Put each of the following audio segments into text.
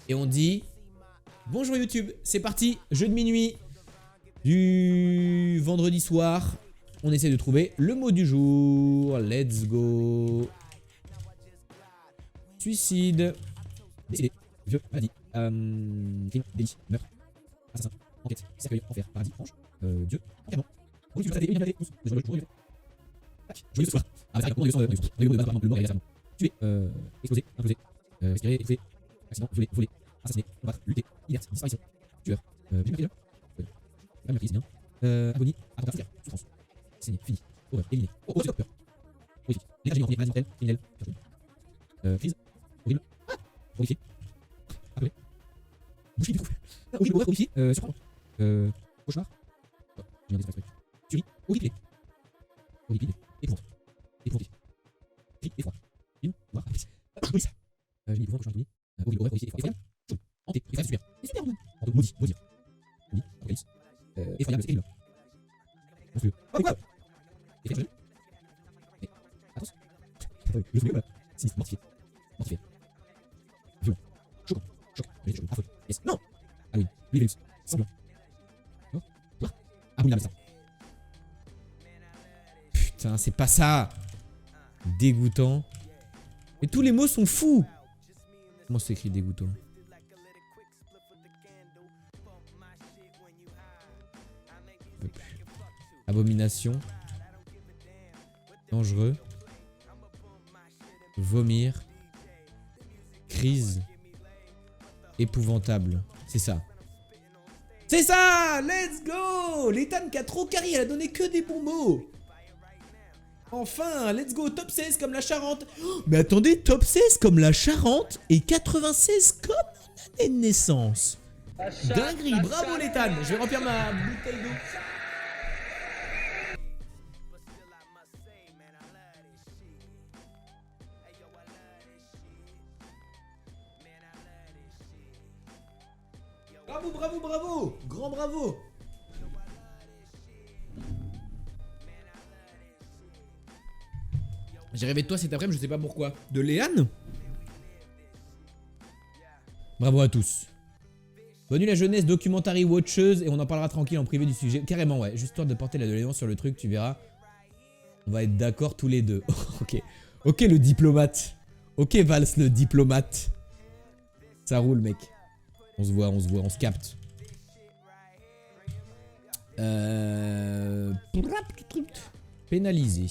Et on dit bonjour YouTube, c'est parti, jeu de minuit du vendredi soir. On essaie de trouver le mot du jour. Let's go. Suicide. Décédé. Vieux. Maladie. Crime. Délit. Meurtre. Assassin. Enquête. Cercueil. Enfer. Paradis. Ange. Dieu. Enterrement. Oui, tu veux traiter. Tac. Joyeux ce soir. Ah, c'est vrai. Le mort est récemment. Tué. Explosé. Implosé. Respirer. Étouffé. Accident. Violé. Volé. Assassiné. Combattre. Lutter. Inerte. Disparition. Tueur. Meurtrier. Pas meurtrier, c'est bien. Agonie. Attentat. Souffrance. Souffrance. Saigné. Fini. Horreur. Éliminé. Oh, peur. Horrifique. L'énergie mortier. Maladie mortelle. Criminel. Crise. Horrible. Ah. Horrifié. Appelé. Boucherie du coup. Horrible. Horreur. Horrifié. Surprendre. Cauchemar. Oh, j'ai un dessin. Tuerie. Horrible. Horrible. Épouvante. Épouvanté. Cri. Effroi. Film. Noir. Police. Génie. Épouvante. Cauchemar. Horrible. Horreur. Horrifié. Effroyable. Jaune. Hanté. Effrayable. Super. Et super. Maudit. Maudit. Maudire. Maudit. Apocalypse. Effroyable. Terrible. Monstrueux. Oh quoi. Effet jeune. Mais. Attention. Le souvenir, voilà. Sinistre. Mortifié. Mortifié. Violent. Choquant. Choc. Mais choquant. Affreux. Yes. Non. Halloween. Virus. Sanglant. Oh. Quoi. Abominable ça. Putain, c'est pas ça. Dégoûtant. Mais tous les mots sont fous. Comment c'est écrit dégoûtant? Abomination. Dangereux. Vomir. Crise. Épouvantable. C'est ça. C'est ça. Let's go. Létane qui a trop carré, elle a donné que des bons mots. Enfin, let's go. Top 16 comme la Charente. Oh, mais attendez, top 16 comme la Charente et 96 comme mon année de naissance. Dinguerie, bravo Létane. Je vais remplir ma bouteille d'eau. Bravo, bravo, bravo. Grand bravo. J'ai rêvé de toi cet après-midi, je sais pas pourquoi. De Léane? Bravo à tous. Bonne nuit la jeunesse, documentary watcheuse, et on en parlera tranquille en privé du sujet. Carrément, ouais, juste histoire de porter la doléance sur le truc, tu verras. On va être d'accord tous les deux. Ok. Ok le diplomate. Ok Vals le diplomate. Ça roule mec. On se voit, on se capte. Pénalisé.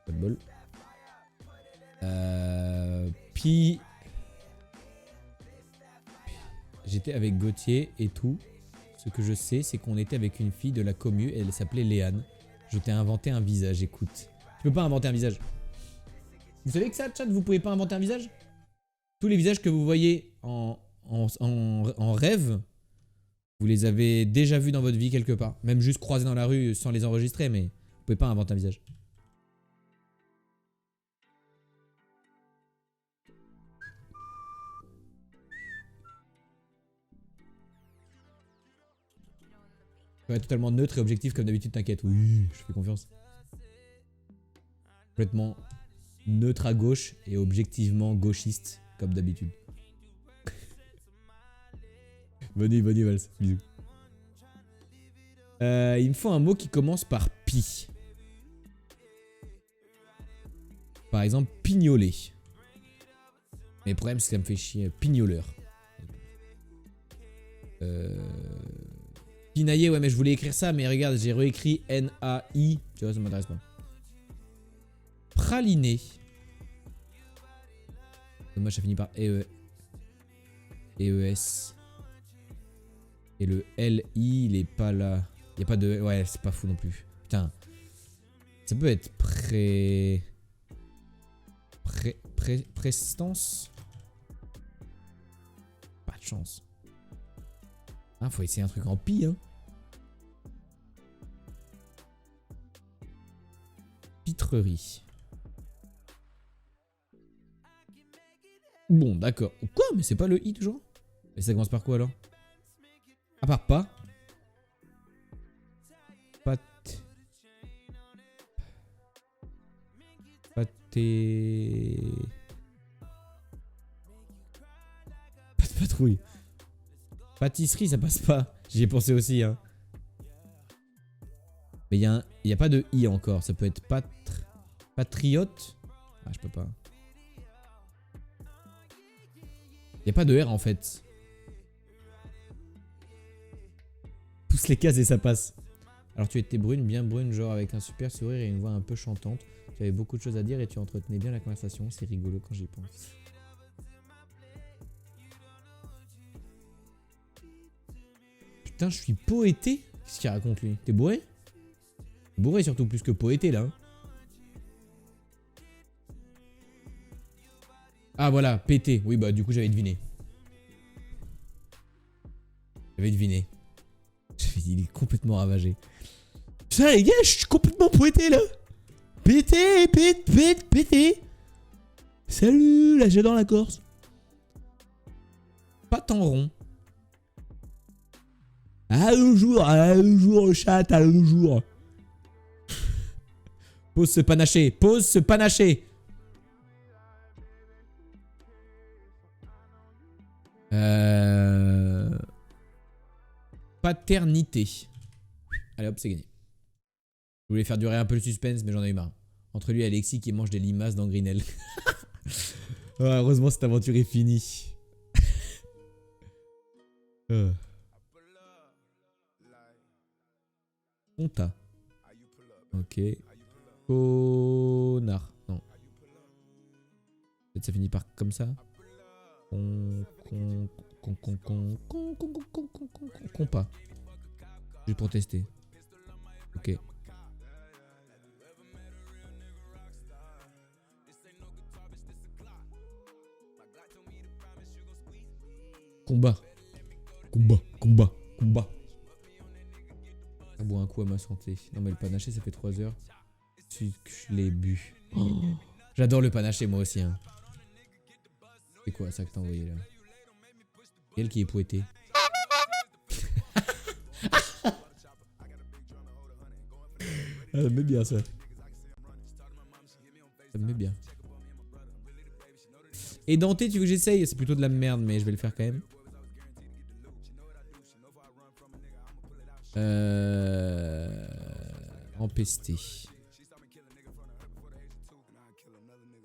Pas de bol. Puis j'étais avec Gauthier et tout. Ce que je sais, c'est qu'on était avec une fille de la commu et elle s'appelait Léane. Je t'ai inventé un visage, écoute. Tu peux pas inventer un visage. Vous savez que ça, chat, vous pouvez pas inventer un visage? Tous les visages que vous voyez en rêve, vous les avez déjà vus dans votre vie quelque part. Même juste croisés dans la rue sans les enregistrer, mais vous pouvez pas inventer un visage. Ouais, totalement neutre et objectif comme d'habitude, t'inquiète. Oui, je fais confiance. Complètement neutre à gauche et objectivement gauchiste comme d'habitude. Bonne nuit Vals. Bisous. Il me faut un mot qui commence par pi. Par exemple, pignoler. Mais le problème, c'est que ça me fait chier. Pignoleur. Pinailler, ouais, mais je voulais écrire ça, mais regarde, j'ai réécrit N-A-I. Tu vois, ça m'intéresse pas. Praliné. Moi, ça finit par E-E. E-E-S. Et le L-I, il est pas là. Il n'y a pas de... Ouais, c'est pas fou non plus. Putain. Ça peut être prestance. Pas de chance. Ah, faut essayer un truc en pi, hein. Pitrerie. Bon, d'accord. Quoi? Mais c'est pas le I toujours? Et ça commence par quoi alors? À part pas. Pâté. patrouille. Pâtisserie, ça passe pas. J'y ai pensé aussi, hein. Mais il y a pas de I encore. Ça peut être patriote. Ah, je peux pas. Il y a pas de R en fait. Pousse les cases et ça passe. Alors tu étais brune, bien brune, genre avec un super sourire et une voix un peu chantante. Tu avais beaucoup de choses à dire et tu entretenais bien la conversation. C'est rigolo quand j'y pense. Putain, je suis poété. Qu'est-ce qu'il raconte lui? T'es bourré? Bourré surtout, plus que poété là. Hein. Ah voilà, pété. Oui bah du coup j'avais deviné. J'avais deviné. Il est complètement ravagé. Putain les gars, je suis complètement poété là. Pété, pété. Salut, là j'adore la Corse. Pas tant rond. Ah le jour, chat, à le jour. Pose ce panaché, pose ce panaché. Paternité. Allez hop, c'est gagné. Je voulais faire durer un peu le suspense, mais j'en ai eu marre. Entre lui et Alexis qui mange des limaces dans Grinel. Oh, heureusement, cette aventure est finie. Conta. Ok. Connard. Non. Peut-être ça finit par comme ça. Compas. Juste pour tester. Ok. Combat. Ça boit un coup à ma santé. Non mais le panaché ça fait 3 heures. Je l'ai bu. Oh. J'adore le panaché moi aussi. Hein. C'est quoi ça que t'as envoyé là? Elle qui est poété. Ça me met bien ça. Ça me met bien. Et Dante, tu veux que j'essaye? C'est plutôt de la merde, mais je vais le faire quand même. Empesté.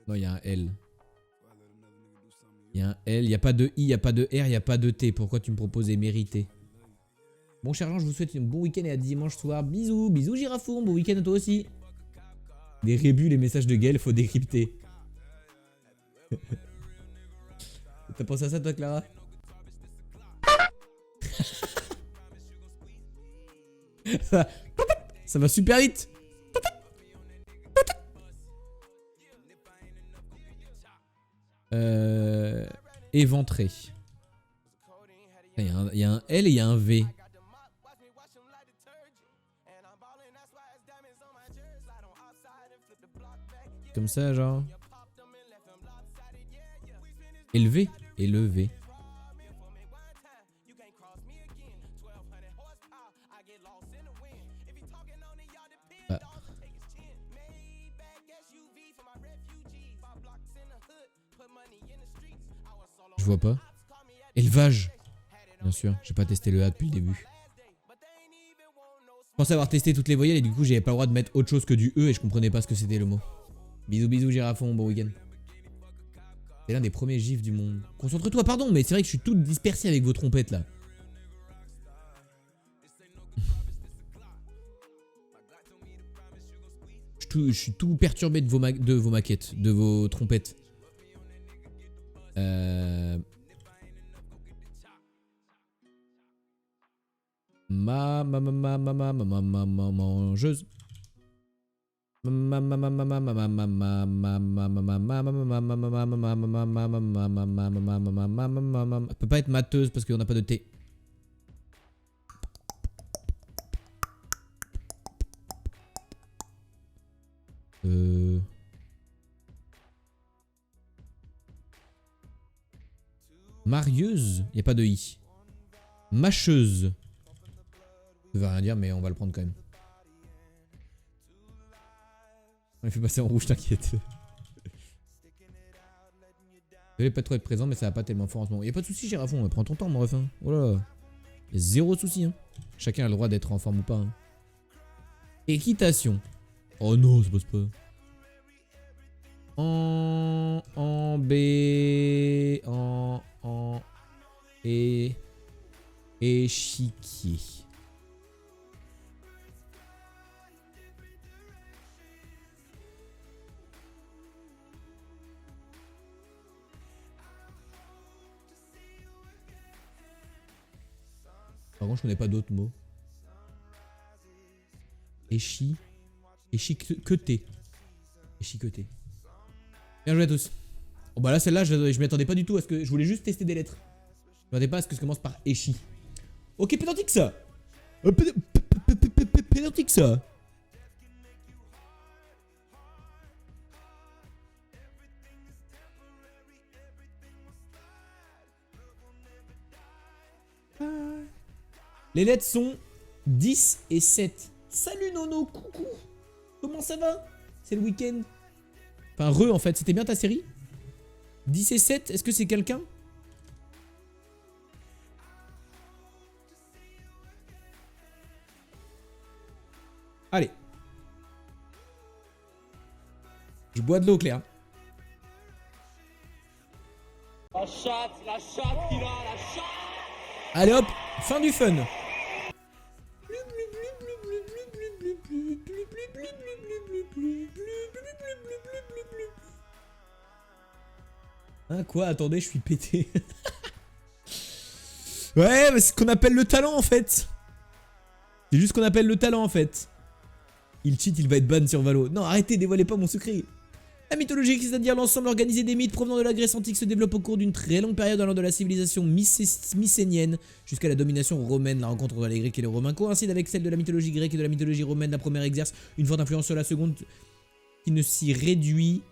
Non, il y a un L. Il y a un L, il n'y a pas de I, il n'y a pas de R, il n'y a pas de T. Pourquoi tu me proposes mérité? Bon, cher Jean, je vous souhaite un bon week-end et à dimanche soir. Bisous, bisous Girafour, bon week-end à toi aussi. Des rébus, les messages de Gaël, faut décrypter. T'as pensé à ça toi, Clara? Ça va super vite. Éventré. Il y a un L et il y a un V. Comme ça, genre. Élevé. Élevé. Ah. Je vois pas. Élevage. Bien sûr, j'ai pas testé le A depuis le début. Je pensais avoir testé toutes les voyelles et du coup j'avais pas le droit de mettre autre chose que du E et je comprenais pas ce que c'était le mot. Bisous bisous Girafon, bon week-end. C'est l'un des premiers gifs du monde. Concentre-toi, pardon, mais c'est vrai que je suis tout dispersé avec vos trompettes là. Je suis tout perturbé de vos maquettes, de vos trompettes. Mangeuse. Elle peut pas être mateuse parce qu'on n'a pas de thé. Marieuse, il n'y a pas de i. Mâcheuse. Ça veut rien dire mais on va le prendre quand même. On les fait passer en rouge, t'inquiète. Je vais pas trop être présent, mais ça va pas tellement fort en ce moment. Y'a pas de soucis, Gérafon, prends ton temps, mon ref. Hein. Oh là là. Y'a zéro souci. Hein. Chacun a le droit d'être en forme ou pas. Hein. Équitation. Oh non, ça passe pas. En B. Et. Échiquier. Par contre, je connais pas d'autres mots. Échiqueté. Échiqueté. Bien joué à tous. Oh bah là, celle-là, je m'y attendais pas du tout. Parce que je voulais juste tester des lettres. Je m'attendais pas à ce que ça commence par échi. Ok, Pédantix. Pédantix. Les lettres sont 10 et 7. Salut Nono, coucou. Comment ça va? C'est le week-end. Enfin, en fait. C'était bien ta série? 10 et 7, est-ce que c'est quelqu'un? Allez. Je bois de l'eau, Claire. La chatte qu'il a, la chatte. Allez hop, fin du fun. Hein, quoi? Attendez, je suis pété. Ouais, mais c'est ce qu'on appelle le talent en fait. C'est juste ce qu'on appelle le talent en fait. Il cheat, il va être ban sur Valo. Non, arrêtez, dévoilez pas mon secret. La mythologie, c'est-à-dire l'ensemble organisé des mythes provenant de la Grèce antique, se développe au cours d'une très longue période allant de la civilisation mycénienne jusqu'à la domination romaine. La rencontre entre les Grecs et les Romains coïncide avec celle de la mythologie grecque et de la mythologie romaine. La première exerce une forte influence sur la seconde qui ne s'y réduit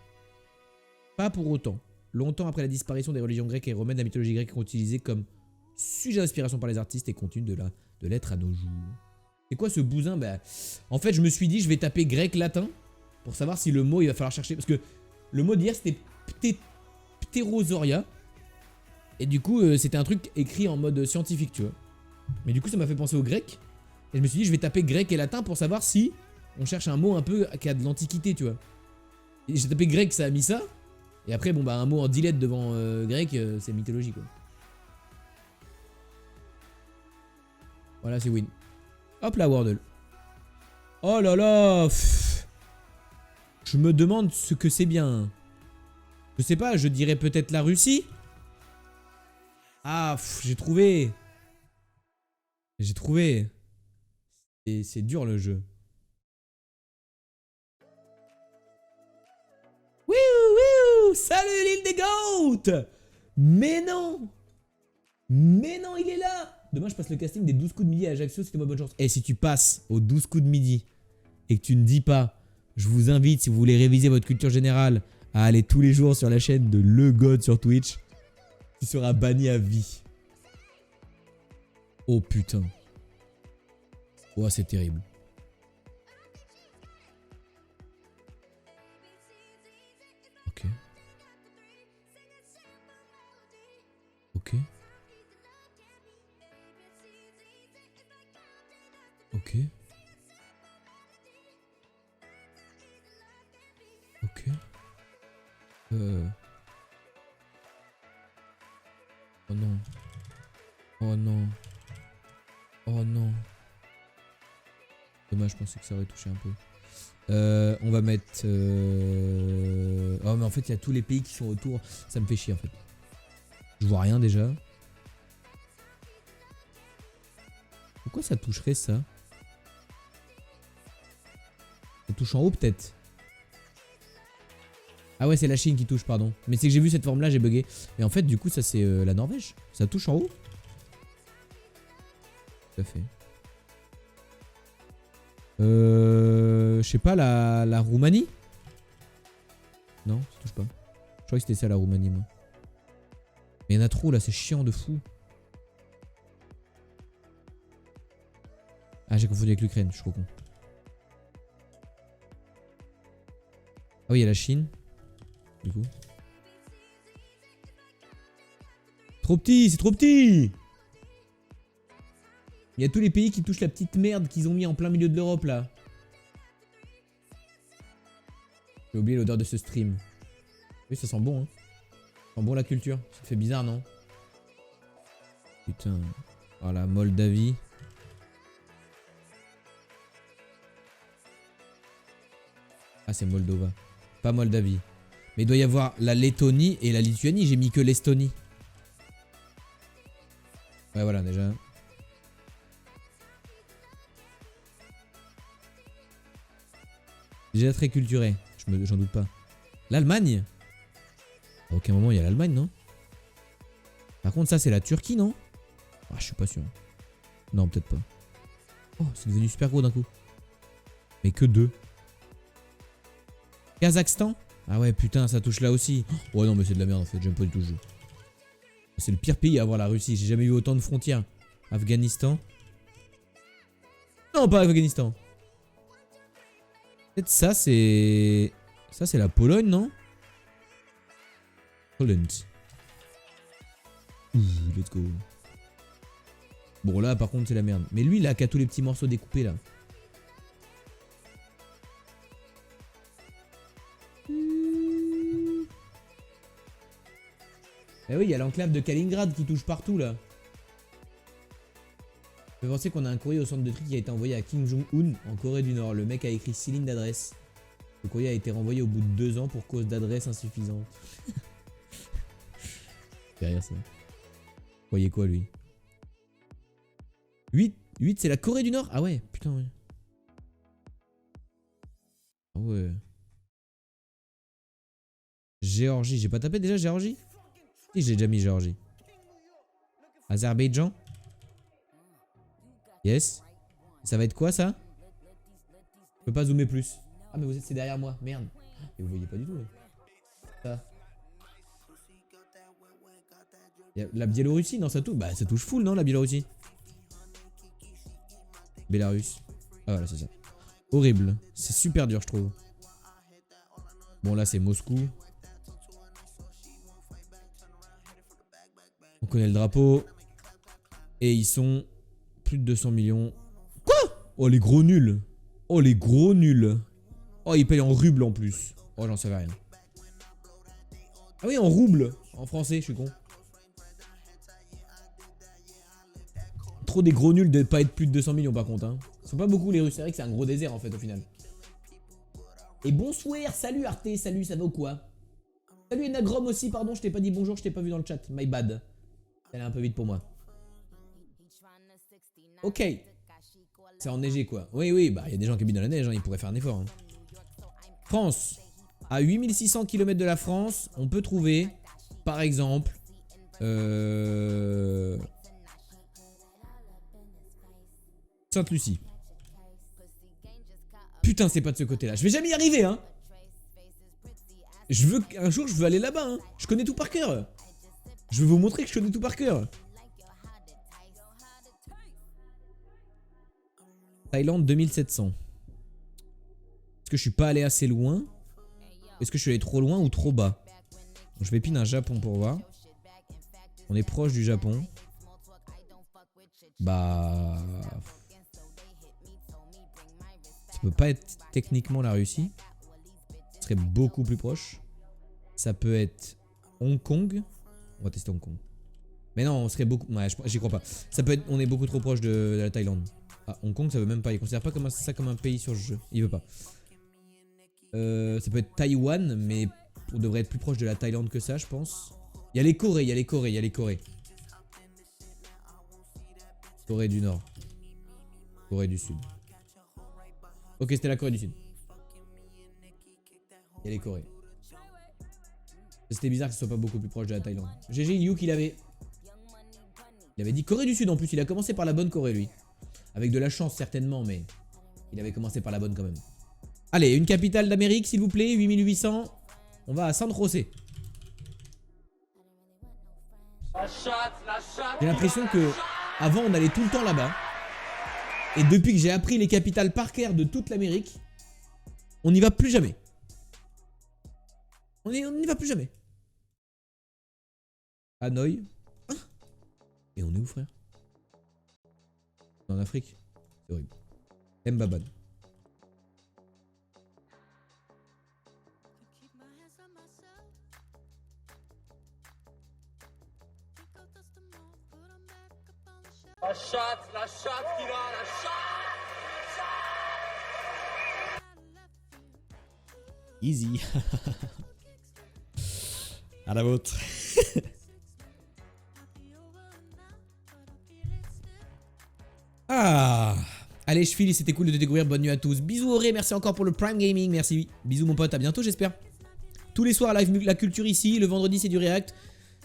pas pour autant. Longtemps après la disparition des religions grecques et romaines, la mythologie grecque est utilisée comme sujet d'inspiration par les artistes et continue de l'être à nos jours. C'est quoi ce bousin? Bah, en fait, je me suis dit, je vais taper grec-latin pour savoir si le mot, il va falloir chercher. Parce que le mot d'hier, c'était ptérosaurien. Et du coup, c'était un truc écrit en mode scientifique, tu vois. Mais du coup, ça m'a fait penser au grec. Et je me suis dit, je vais taper grec et latin pour savoir si on cherche un mot un peu qui a de l'antiquité, tu vois. Et j'ai tapé grec, ça a mis ça. Et après, bon, bah, un mot en 10 lettres devant grec, c'est mythologie, quoi. Voilà, c'est win. Hop là, Wordle. Oh là là. Je me demande ce que c'est bien. Je sais pas, je dirais peut-être la Russie. Ah, j'ai trouvé. J'ai trouvé. Et c'est dur le jeu. Wouh, wouh. Salut l'île des Goats. Mais non. Mais non, il est là. Demain, je passe le casting des 12 coups de midi à Ajaccio, c'était moi bonne chance. Et si tu passes aux 12 coups de midi et que tu ne dis pas, je vous invite, si vous voulez réviser votre culture générale, à aller tous les jours sur la chaîne de Le God sur Twitch, tu seras banni à vie. Oh putain. Oh, c'est terrible. Ok. Ok. Ok. Ok. Oh non. Oh non. Oh non. Dommage, je pensais que ça aurait touché un peu. On va mettre... Oh mais en fait il y a tous les pays qui sont autour. Ça me fait chier en fait. Je vois rien déjà. Pourquoi ça toucherait ça? Ça touche en haut peut-être. Ah ouais, c'est la Chine qui touche, pardon. Mais c'est que j'ai vu cette forme là, j'ai bugué. Et en fait du coup ça c'est la Norvège. Ça touche en haut. Tout à fait. Je sais pas, la Roumanie? Non, ça touche pas. Je crois que c'était ça la Roumanie, moi. Mais il y en a trop là, c'est chiant de fou. Ah, j'ai confondu avec l'Ukraine, je suis trop con. Ah oui, il y a la Chine. Du coup. Trop petit, c'est trop petit. Il y a tous les pays qui touchent la petite merde qu'ils ont mis en plein milieu de l'Europe là. J'ai oublié l'odeur de ce stream. Oui, ça sent bon, hein. Ça sent bon la culture. Ça fait bizarre, non? Putain. Oh la Moldavie. Ah, c'est Moldova. Pas Moldavie. Mais il doit y avoir la Lettonie et la Lituanie. J'ai mis que l'Estonie. Ouais, voilà, déjà. Déjà très culturé. J'en doute pas. L'Allemagne? À aucun moment il y a l'Allemagne, non? Par contre, ça, c'est la Turquie, non? Ah, je suis pas sûr. Non, peut-être pas. Oh, c'est devenu super gros d'un coup. Mais que deux. Kazakhstan? Ah ouais, putain, ça touche là aussi. Oh non, mais c'est de la merde en fait, j'aime pas du tout le jeu. C'est le pire pays à avoir la Russie, j'ai jamais eu autant de frontières. Afghanistan. Non, pas Afghanistan. Peut-être ça, c'est... Ça, c'est la Pologne, non? Poland. Let's go. Bon, là, par contre, c'est la merde. Mais lui, là, qui a tous les petits morceaux découpés, là. Eh oui, il y a l'enclave de Kaliningrad qui touche partout, là. Je peux penser qu'on a un courrier au centre de tri qui a été envoyé à Kim Jong-un en Corée du Nord. Le mec a écrit 6 lignes d'adresse. Le courrier a été renvoyé au bout de 2 ans pour cause d'adresse insuffisante. Derrière ça. Vous voyez quoi, lui? 8 c'est la Corée du Nord? Ah ouais, putain, ouais. Ah ouais. Géorgie, j'ai pas tapé déjà Géorgie? Si, j'ai déjà mis Géorgie. Azerbaïdjan? Yes. Ça va être quoi ça? Je peux pas zoomer plus. Ah mais c'est derrière moi, merde. Et vous voyez pas du tout là. Ça. La Biélorussie, non ça touche. Bah ça touche full non la Biélorussie. Bélarus. Ah voilà c'est ça. Horrible. C'est super dur je trouve. Bon là c'est Moscou. On connaît le drapeau. Et ils sont plus de 200 millions. Quoi? Oh les gros nuls. Oh les gros nuls. Oh ils payent en rubles en plus. Oh j'en savais rien. Ah oui en roubles. En français je suis con. Trop des gros nuls de pas être plus de 200 millions par contre hein. Ils sont pas beaucoup les Russes. C'est vrai que c'est un gros désert en fait au final. Et bonsoir. Salut Arte. Salut ça va ou quoi? Salut Enagrom aussi pardon je t'ai pas dit bonjour. Je t'ai pas vu dans le chat. My bad. Ça allait un peu vite pour moi. Ok. C'est enneigé quoi. Oui oui bah il y a des gens qui habitent dans la neige hein, ils pourraient faire un effort hein. France. À 8600 km de la France on peut trouver par exemple Sainte-Lucie. Putain c'est pas de ce côté là. Je vais jamais y arriver hein. Un jour je veux aller là-bas hein. Je connais tout par cœur. Je veux vous montrer que je connais tout par cœur. Thaïlande 2700. Est-ce que je suis pas allé assez loin? Est-ce que je suis allé trop loin ou trop bas? Donc, je vais pin un Japon pour voir. On est proche du Japon. Bah... Ça peut pas être techniquement la Russie. Ce serait beaucoup plus proche. Ça peut être Hong Kong. On va tester Hong Kong. Mais non, on serait beaucoup... Ouais, j'y crois pas. Ça peut être... On est beaucoup trop proche de la Thaïlande. Ah, Hong Kong, ça veut même pas. Il considère pas comme ça comme un pays sur le jeu. Il veut pas. Ça peut être Taïwan, mais on devrait être plus proche de la Thaïlande que ça, je pense. Il y a les Corées, il y a les Corées, il y a les Corées. Corée du Nord. Corée du Sud. Ok, c'était la Corée du Sud. Il y a les Corées. C'était bizarre que ce soit pas beaucoup plus proche de la Thaïlande. GG Youk, il avait dit Corée du Sud en plus. Il a commencé par la bonne Corée, lui. Avec de la chance, certainement, mais il avait commencé par la bonne quand même. Allez, une capitale d'Amérique, s'il vous plaît. 8800. On va à San José. J'ai l'impression que avant on allait tout le temps là-bas. Et depuis que j'ai appris les capitales par cœur de toute l'Amérique, on n'y va plus jamais. On n'y va plus jamais. Hanoï. Et on est où, frère? En Afrique. C'est horrible. Mbaban. La chatte qu'il a, la chatte. Easy. À la vôtre. Ah. Allez, je file, c'était cool de te découvrir. Bonne nuit à tous. Bisous Auré, merci encore pour le Prime Gaming. Merci. Bisous mon pote, à bientôt j'espère. Tous les soirs, live la culture ici. Le vendredi, c'est du React.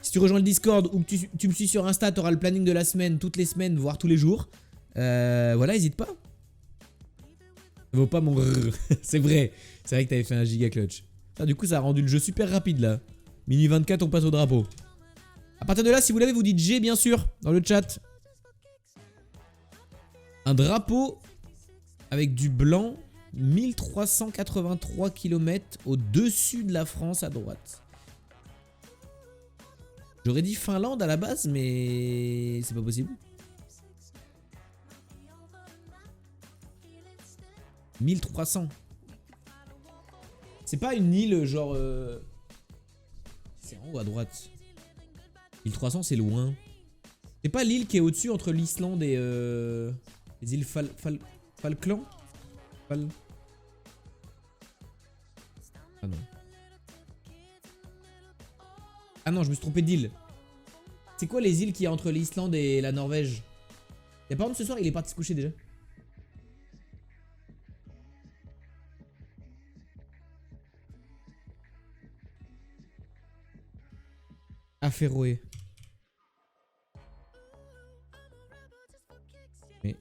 Si tu rejoins le Discord ou que tu me suis sur Insta, tu auras le planning de la semaine, toutes les semaines, voire tous les jours. Voilà, n'hésite pas. Ça vaut pas mon c'est vrai. C'est vrai que t'avais fait un giga clutch. Ah, du coup, ça a rendu le jeu super rapide là. Minuit 24, on passe au drapeau. À partir de là, si vous l'avez, vous dites G bien sûr dans le chat. Un drapeau avec du blanc, 1383 km au-dessus de la France à droite. J'aurais dit Finlande à la base, mais c'est pas possible. 1300. C'est pas une île genre... C'est en haut à droite. 1300 c'est loin. C'est pas l'île qui est au-dessus entre l'Islande et... les îles Falkland. Ah non. Ah non, je me suis trompé d'île. C'est quoi les îles qu'il y a entre l'Islande et la Norvège? Et par contre ce soir il est parti se coucher déjà. Ah, Féroé. Mais...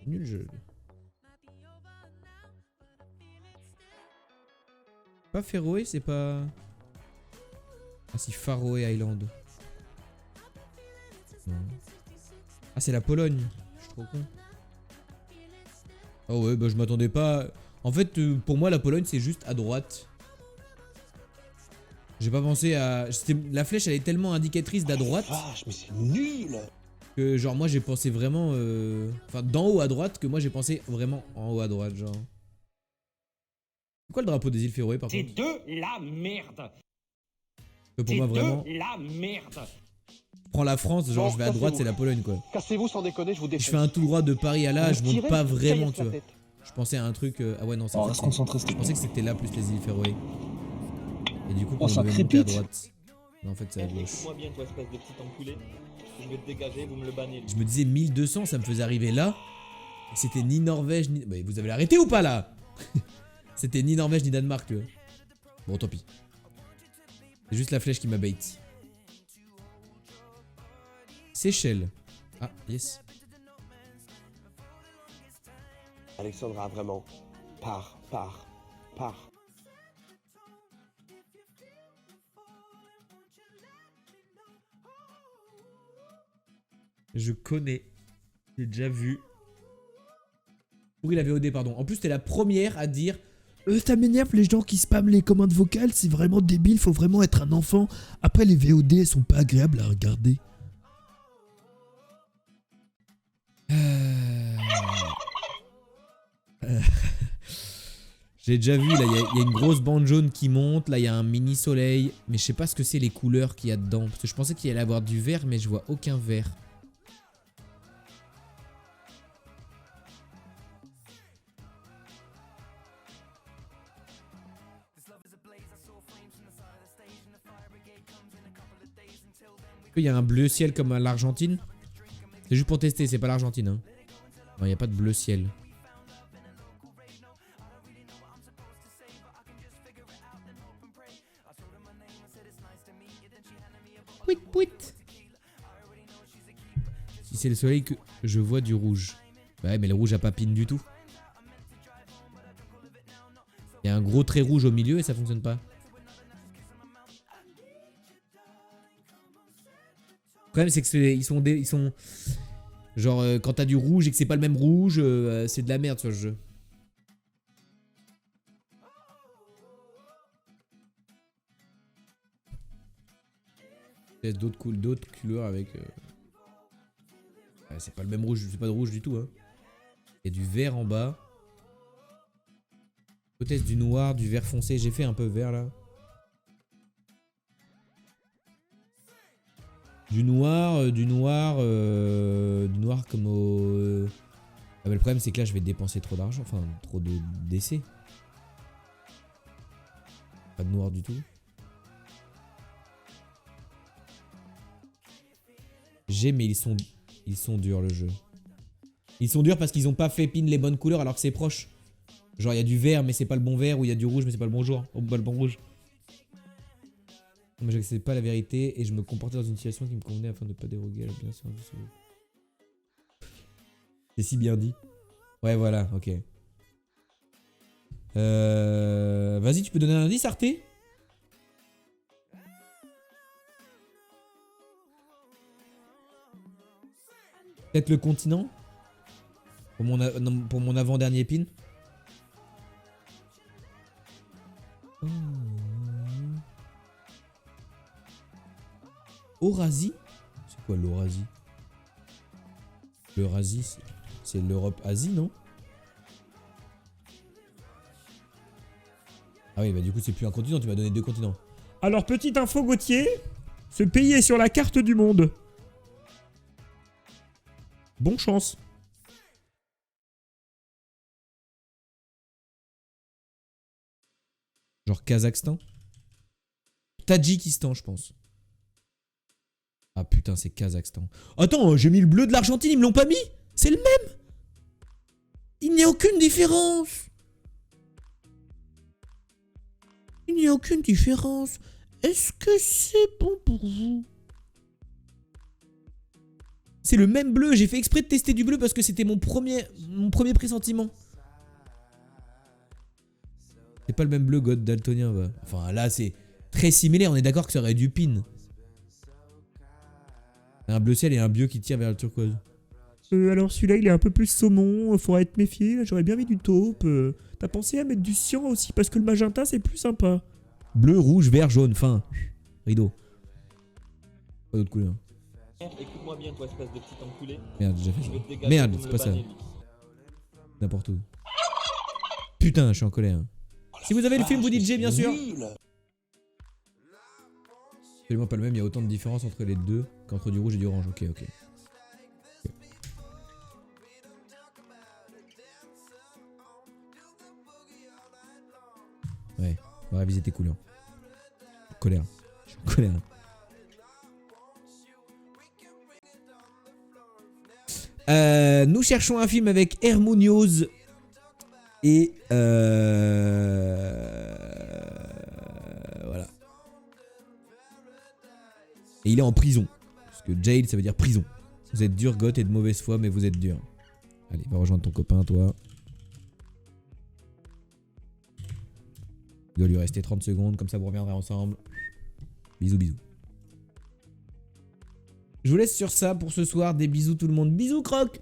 Nul jeu. Pas Féroé, c'est pas... Ah si, Faroe Island. Non. Ah c'est la Pologne. Je suis trop con. Oh ouais, bah je m'attendais pas... En fait, pour moi la Pologne c'est juste à droite. J'ai pas pensé à... La flèche elle est tellement indicatrice d'à droite. Vache, mais c'est nul. Que genre moi j'ai pensé vraiment... Enfin d'en haut à droite que moi j'ai pensé vraiment en haut à droite genre. C'est quoi le drapeau des îles Féroé par contre? C'est de la merde. Que pour moi vraiment... C'est de la merde. Je prends la France, genre Bon, je vais à droite c'est la cassez-vous. Pologne quoi. Cassez-vous sans déconner, je vous Si défonce. je fais un tout droit de Paris à là, je monte tirez, pas je vous vraiment caillasse tu la vois. tête. Je pensais à un truc... Ah ouais non c'est... On reste concentré, s'il Je te pensais plaît. que c'était là plus les îles Féroé. Et du coup Oh, on ça devait monter à crépite. droite. Non en fait c'est à gauche. Écoute-moi bien, toi, espèce de petit enculé. Je vais te dégager, vous me le bannez. Je me disais 1200 ça me faisait arriver là. Et c'était ni Norvège ni... Mais vous avez l'arrêté ou pas là? C'était ni Norvège ni Danemark tu vois. Bon tant pis. C'est juste la flèche qui m'a bait. Seychelles. Ah yes. Alexandra, vraiment. Pars. Je connais. J'ai déjà vu. Pourri la VOD pardon. En plus t'es la première à dire... Ça m'énerve les gens qui spamment les commandes vocales, c'est vraiment débile, faut vraiment être un enfant. Après les VOD elles sont pas agréables à regarder. J'ai déjà vu, là, il y a une grosse bande jaune qui monte, là, il y a un mini soleil. Mais je sais pas ce que c'est les couleurs qu'il y a dedans. Parce que je pensais qu'il allait avoir du vert, mais je vois aucun vert. Il y a un bleu ciel comme à l'Argentine. C'est juste pour tester, c'est pas l'Argentine. Hein. Non, il n'y a pas de bleu ciel. Pouit, pouit. Si c'est le soleil que je vois du rouge. Ouais, mais le rouge a pas pine du tout. Il y a un gros trait rouge au milieu et ça fonctionne pas. Le problème c'est que ils sont genre quand t'as du rouge et que c'est pas le même rouge, c'est de la merde sur le jeu. Peut-être d'autres couleurs avec... Ouais, c'est pas le même rouge, c'est pas de rouge du tout. Hein. Il y a du vert en bas. Peut-être du noir, du vert foncé. J'ai fait un peu vert là. Du noir comme au... Ah, mais le problème c'est que là je vais dépenser trop d'argent, enfin trop d'essais. Pas de noir du tout. Mais ils sont durs le jeu. Ils sont durs parce qu'ils ont pas fait pin les bonnes couleurs alors que c'est proche. Genre il y a du vert mais c'est pas le bon vert, ou il y a du rouge mais c'est pas le bon jour. Oh, pas le bon rouge. Mais j'accepte pas la vérité et je me comportais dans une situation qui me convenait afin de ne pas déroguer à la bienséance du cerveau. C'est si bien dit. Ouais, voilà, ok. Vas-y, tu peux donner un indice, Arte? Peut-être le continent? Pour mon avant-dernier pin? Oh. Eurasie? C'est quoi l'Eurasie? L'Eurasie, c'est l'Europe-Asie, non? Ah oui, bah du coup c'est plus un continent, tu m'as donné 2 continents. Alors, petite info, Gauthier. Ce pays est sur la carte du monde. Bonne chance. Genre Kazakhstan? Tadjikistan, je pense. Ah putain, c'est Kazakhstan. Attends, j'ai mis le bleu de l'Argentine, ils me l'ont pas mis? C'est le même? Il n'y a aucune différence. Il n'y a aucune différence. Est-ce que c'est bon pour vous? C'est le même bleu, j'ai fait exprès de tester du bleu parce que c'était mon premier pressentiment. C'est pas le même bleu, God daltonien, va. Enfin là c'est très similaire, on est d'accord que ça aurait du pin. Un bleu ciel et un bleu qui tire vers le turquoise. Alors celui-là il est un peu plus saumon, faudra être méfié, là j'aurais bien mis du taupe. T'as pensé à mettre du cyan aussi parce que le magenta c'est plus sympa. Bleu, rouge, vert, jaune, fin. Rideau. Pas d'autre couleur. Écoute-moi bien, toi, espèce de petit enculé. Merde, j'ai déjà Je fait vais ça. te dégager, Merde, vous me c'est le pas ça. bannez, lui. N'importe où. Putain, je suis en colère. Si vous avez le film, vous dites J, bien sûr. Absolument pas le même, il y a autant de différence entre les deux qu'entre du rouge et du orange. Ok, ok. Ouais, on va réviser tes couleurs. Colère. Je suis en colère. Nous cherchons un film avec Hermoniose et voilà. Et il est en prison. Parce que jail ça veut dire prison. Vous êtes dur, goth et de mauvaise foi, mais vous êtes dur. Allez, va rejoindre ton copain, toi. Il doit lui rester 30 secondes, comme ça vous reviendrez ensemble. Bisous, bisous. Je vous laisse sur ça pour ce soir. Des bisous tout le monde. Bisous Croc.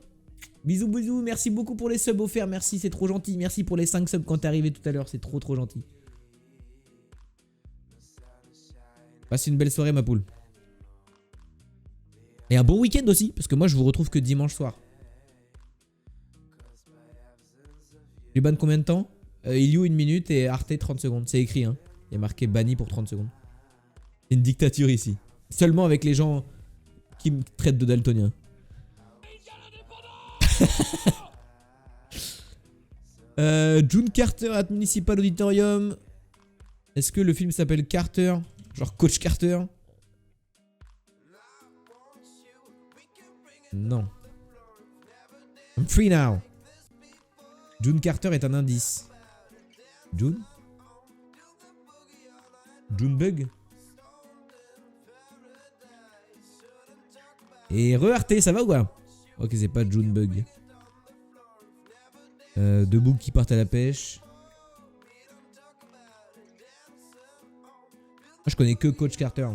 Bisous, bisous. Merci beaucoup pour les subs offerts. Merci, c'est trop gentil. Merci pour les 5 subs quand t'es arrivé tout à l'heure. C'est trop gentil. Passe une belle soirée ma poule. Et un bon week-end aussi. Parce que moi je vous retrouve que dimanche soir. Tu bannes combien de temps? Ilyu 1 minute et Arte 30 secondes. C'est écrit hein. Il y a marqué banni pour 30 secondes. C'est une dictature ici. Seulement avec les gens qui me traitent de daltonien. June Carter at Municipal Auditorium. Est-ce que le film s'appelle Carter? Genre Coach Carter? Non. I'm free now. June Carter est un indice. June? Junebug? Et re-Arte, ça va ou quoi? Ok, c'est pas Junebug. Deux boucs qui partent à la pêche. Moi, je connais que Coach Carter.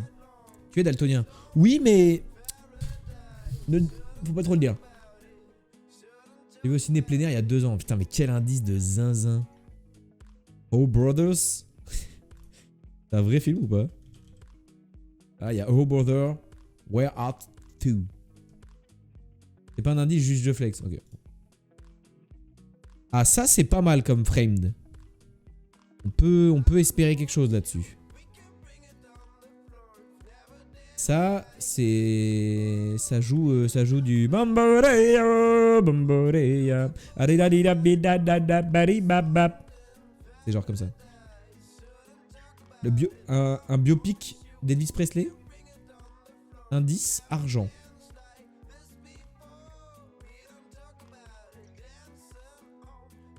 Tu es daltonien. Oui, mais... Faut pas trop le dire. J'ai vu au ciné plein air il y a 2 ans. Putain, mais quel indice de zinzin. Oh, Brothers. C'est un vrai film ou pas? Ah, il y a Oh Brother, Where Art 2. C'est pas un indice, juste je flex. Ok. Ah, ça, c'est pas mal comme framed. On peut espérer quelque chose là-dessus. Ça, c'est... Ça joue du... C'est genre comme ça. Un biopic d'Elvis Presley. Indice, argent.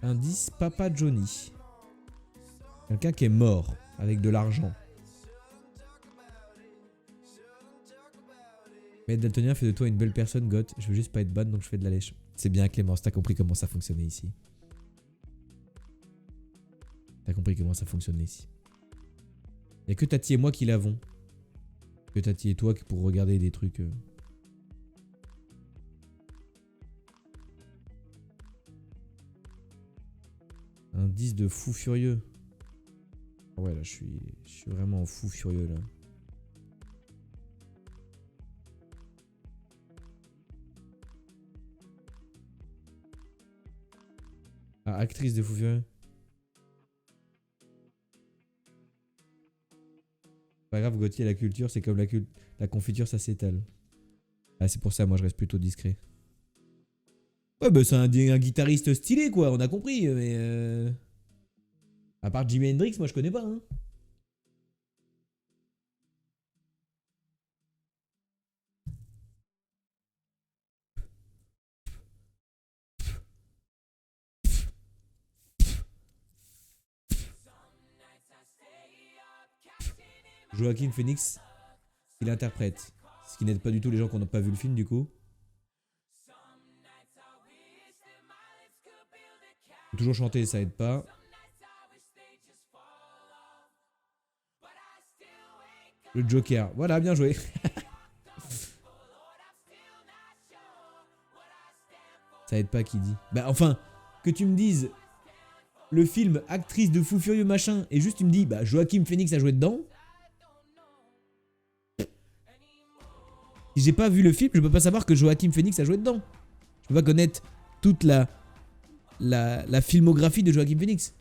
Indice, Papa Johnny. Quelqu'un qui est mort avec de l'argent. Mais Daltonien fait de toi une belle personne, Goth. Je veux juste pas être bonne, donc je fais de la lèche. C'est bien, Clémence. T'as compris comment ça fonctionnait ici. T'as compris comment ça fonctionnait ici. Y'a que Tati et moi qui l'avons. Que Tati et toi pour regarder des trucs... Indice de fou furieux. Ouais, là, je suis vraiment fou furieux, là. Ah, actrice de fou furieux. Pas grave, Gauthier, la culture, c'est comme la confiture, ça s'étale. Ah, c'est pour ça, moi, je reste plutôt discret. Ouais, bah, c'est un guitariste stylé, quoi, on a compris, mais... À part Jimi Hendrix, moi, je connais pas, hein. Joaquin Phoenix, il interprète. Ce qui n'aide pas du tout les gens qui n'ont pas vu le film, du coup. Faut toujours chanter, ça aide pas. Le Joker. Voilà, bien joué. Ça aide pas qui dit. Bah enfin, que tu me dises le film actrice de fou furieux machin et juste tu me dis bah Joaquin Phoenix a joué dedans. Si j'ai pas vu le film, je peux pas savoir que Joaquin Phoenix a joué dedans. Je peux pas connaître toute la filmographie de Joaquin Phoenix.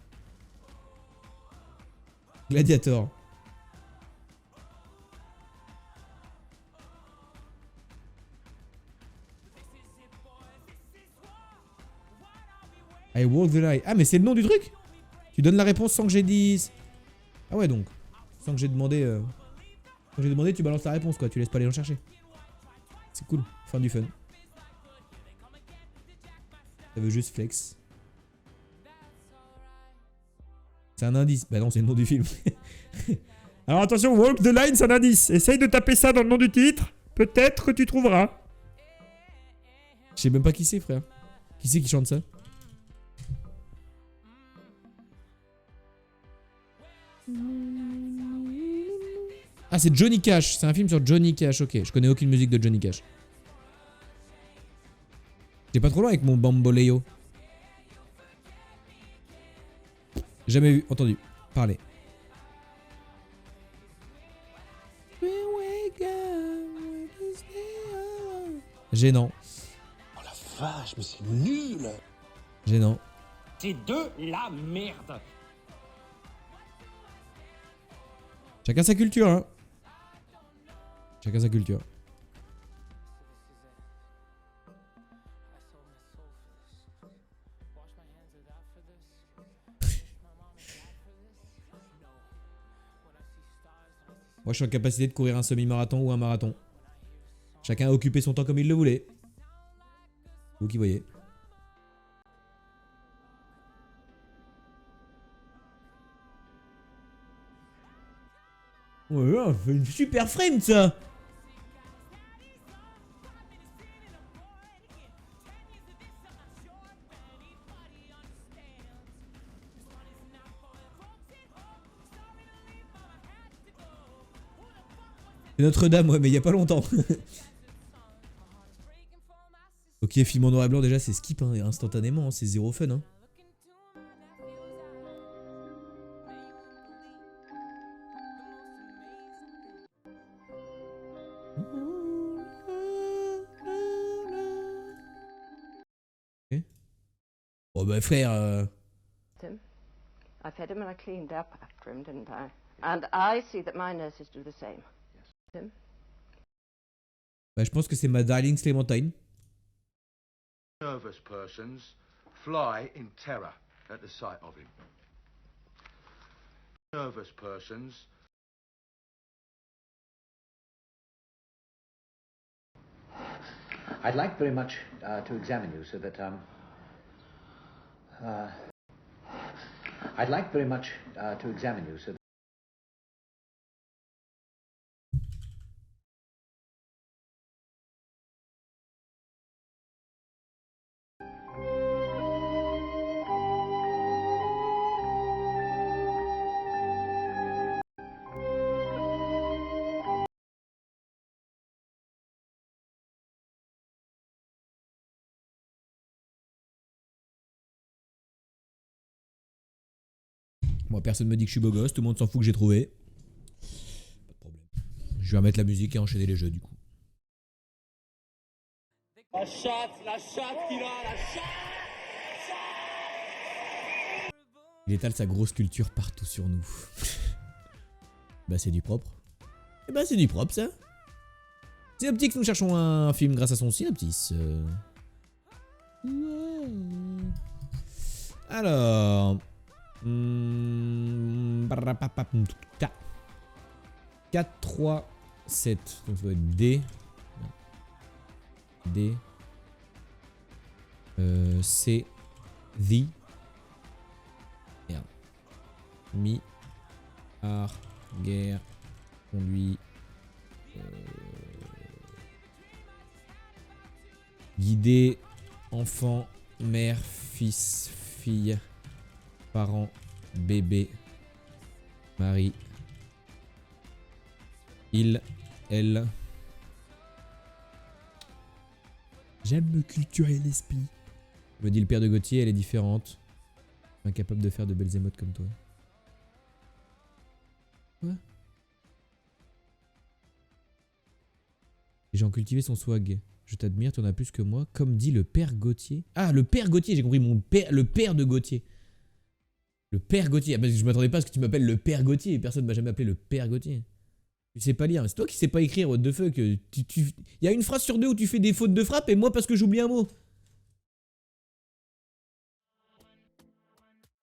Gladiator. I walk the line. Ah mais c'est le nom du truc? Tu donnes la réponse sans que j'ai dit... Ah ouais donc. Sans que j'ai demandé... Quand j'ai demandé, tu balances la réponse quoi. Tu laisses pas les gens chercher. C'est cool. Fin du fun. Ça veut juste flex. C'est un indice. Bah non, c'est le nom du film. Alors attention, walk the line, c'est un indice. Essaye de taper ça dans le nom du titre. Peut-être que tu trouveras. Je sais même pas qui c'est, frère. Qui c'est qui chante ça? Ah, c'est Johnny Cash. C'est un film sur Johnny Cash. Ok, je connais aucune musique de Johnny Cash. J'ai pas trop loin avec mon bamboléo. Jamais vu, entendu, parler. Gênant. Oh la vache, mais c'est nul. Gênant. C'est de la merde. Chacun sa culture, hein. Chacun sa culture. Moi, je suis en capacité de courir un semi-marathon ou un marathon. Chacun a occupé son temps comme il le voulait. Vous qui voyez. Ouais, on fait une super frame, ça. C'est Notre-Dame, ouais, mais il y a pas longtemps. Ok, film en noir et blanc, déjà, c'est skip, hein, instantanément, hein, c'est zéro fun, hein. Oh bah frère... Him. I fed him and I cleaned up after him, didn't I? And I see that my nurses do the same. Him. Bah je pense que c'est ma darling Clémentine. Nervous persons fly in terror at the sight of him. Nervous persons. I'd like very much to examine you so that I'd like very much to examine you so that Moi personne me dit que je suis beau gosse, tout le monde s'en fout que j'ai trouvé. Pas de problème. Je vais remettre la musique et enchaîner les jeux du coup. La chatte qu'il a, la chatte. Il étale sa grosse culture partout sur nous. Bah c'est du propre. Et bah c'est du propre ça. Synopsis, nous cherchons un film grâce à son synopsis. Alors... 4, 3, 7. Donc ça doit être D. D. C. The. Merde. Mi. Art. Guerre. Conduit. Guider. Enfant. Mère. Fils. Fille. Parents, bébé, mari, il, elle. J'aime me culturer l'esprit. Me dit le père de Gauthier, elle est différente. Incapable de faire de belles émotes comme toi. Quoi? Les gens cultivés son swag. Je t'admire, tu en as plus que moi. Comme dit le père Gauthier. Ah, le père Gauthier, j'ai compris, mon père, le père de Gauthier. Le père Gauthier. Ah, parce que je m'attendais pas à ce que tu m'appelles le père Gauthier. Personne m'a jamais appelé le père Gauthier. Tu sais pas lire. C'est toi qui sais pas écrire, what the fuck. Il y a une phrase sur deux où tu fais des fautes de frappe et moi parce que j'oublie un mot.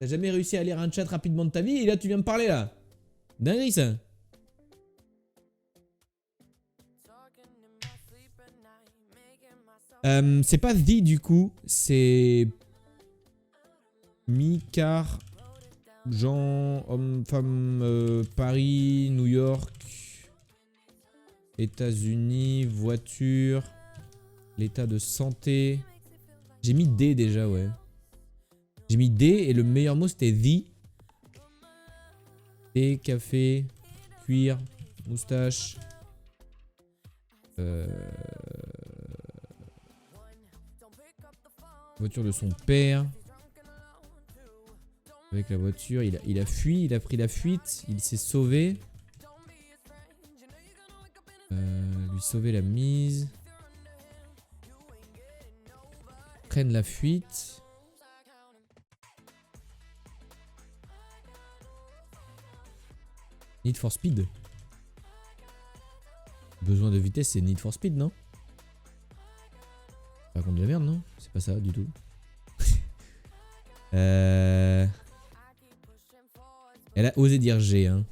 T'as jamais réussi à lire un chat rapidement de ta vie et là tu viens me parler là. Dinguerie ça. C'est pas The du coup. C'est... Mi-car... Jean, homme, femme, Paris, New York, États-Unis, voiture, l'état de santé. J'ai mis D déjà, ouais. J'ai mis D et le meilleur mot c'était The. Thé, café, cuir, moustache. Voiture de son père. Avec la voiture, il a fui, il a pris la fuite, il s'est sauvé. Lui sauver la mise. Prenne la fuite. Need for Speed. Besoin de vitesse, c'est Need for Speed, non? Pas contre de la merde, non? C'est pas ça du tout. Elle a osé dire G, hein.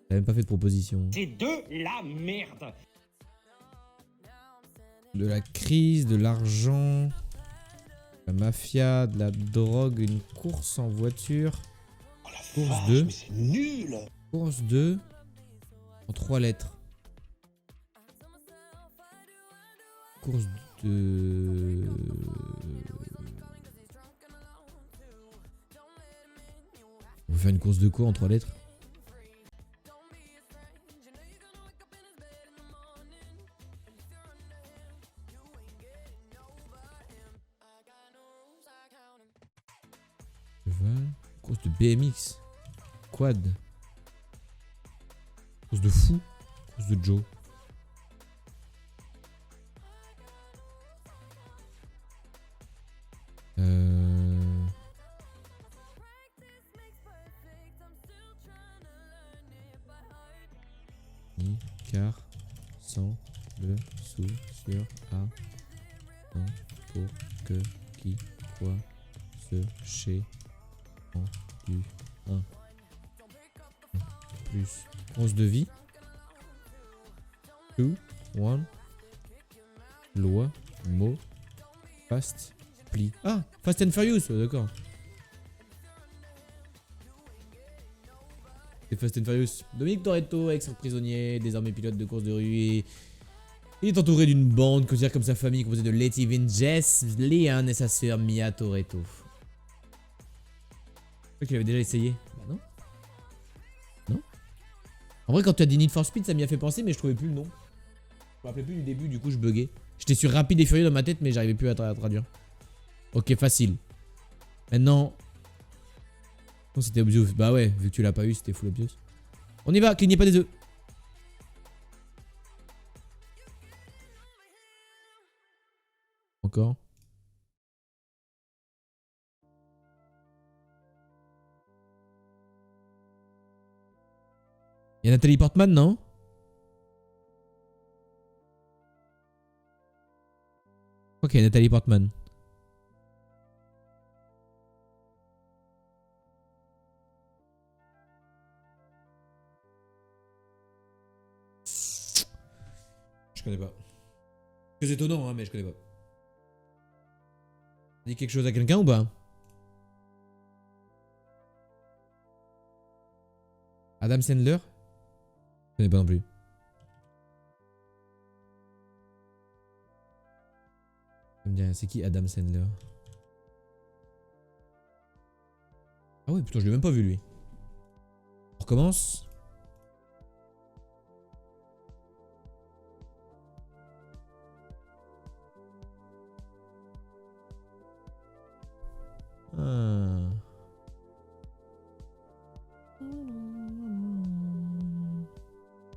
Elle a même pas fait de proposition. C'est de la merde. De la crise, de l'argent, la mafia, de la drogue, une course en voiture. Oh la Course vache, 2. mais c'est nul. Course 2 en 3 lettres. Course de... On va faire une course de quoi en 3 lettres? Course de BMX. Quad. Course de fou. Course de Joe. sans le sou sur A. Non, pour que qui quoi se chez en du 1 plus 11 de vie. 2, 1. Loi, mot, fast, pli. Ah, Fast and Furious, d'accord. C'est Fast and Furious. Dominique Toretto, ex-prisonnier, désormais pilote de course de rue et il est entouré d'une bande considérée comme sa famille composée de Letty Vinges, Leanne et sa sœur Mia Toretto. Je crois qu'il avait déjà essayé. Bah non. Non. En vrai, quand tu as dit Need for Speed, ça m'y a fait penser, mais je trouvais plus le nom. Je me rappelais plus du début, du coup je buguais. J'étais sur Rapide et Furieux dans ma tête, mais j'arrivais plus à traduire. Ok, facile. Maintenant. Non, c'était obvious. Bah ouais, vu que tu l'as pas eu, c'était full obvious. On y va, qu'il n'y ait pas des œufs. Encore. Il y a Nathalie Portman, non? Ok, Nathalie Portman. Je connais pas. C'est étonnant, hein, mais je connais pas. Dit quelque chose à quelqu'un ou pas? Adam Sandler? Je connais pas non plus. Ça me dit rien, c'est qui Adam Sandler? Ah ouais, putain, je l'ai même pas vu lui. On recommence. Ah.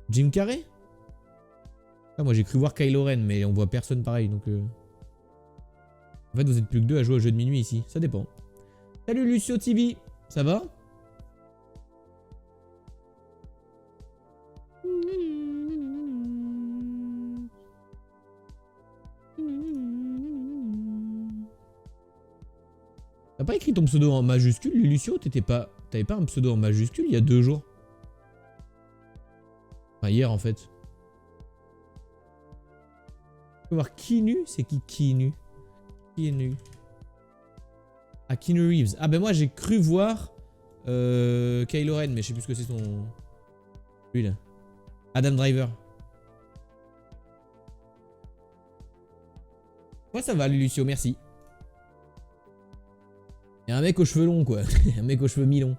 Jim Carrey? Ah, moi j'ai cru voir Kylo Ren, mais on voit personne pareil donc. En fait, vous êtes plus que deux à jouer au jeu de minuit ici, ça dépend. Salut Lucio TV, ça va? T'as pas écrit ton pseudo en majuscule, Lucio? T'avais pas un pseudo en majuscule il y a 2 jours? Enfin, hier en fait. Tu peux voir Keanu? C'est qui Keanu? Keanu. Ah, Keanu Reeves. Ah ben moi j'ai cru voir Kylo Ren, mais je sais plus ce que c'est son... Lui là. Adam Driver. Ouais, ça va Lucio, merci. Il y a un mec aux cheveux longs quoi. Un mec aux cheveux mi-longs.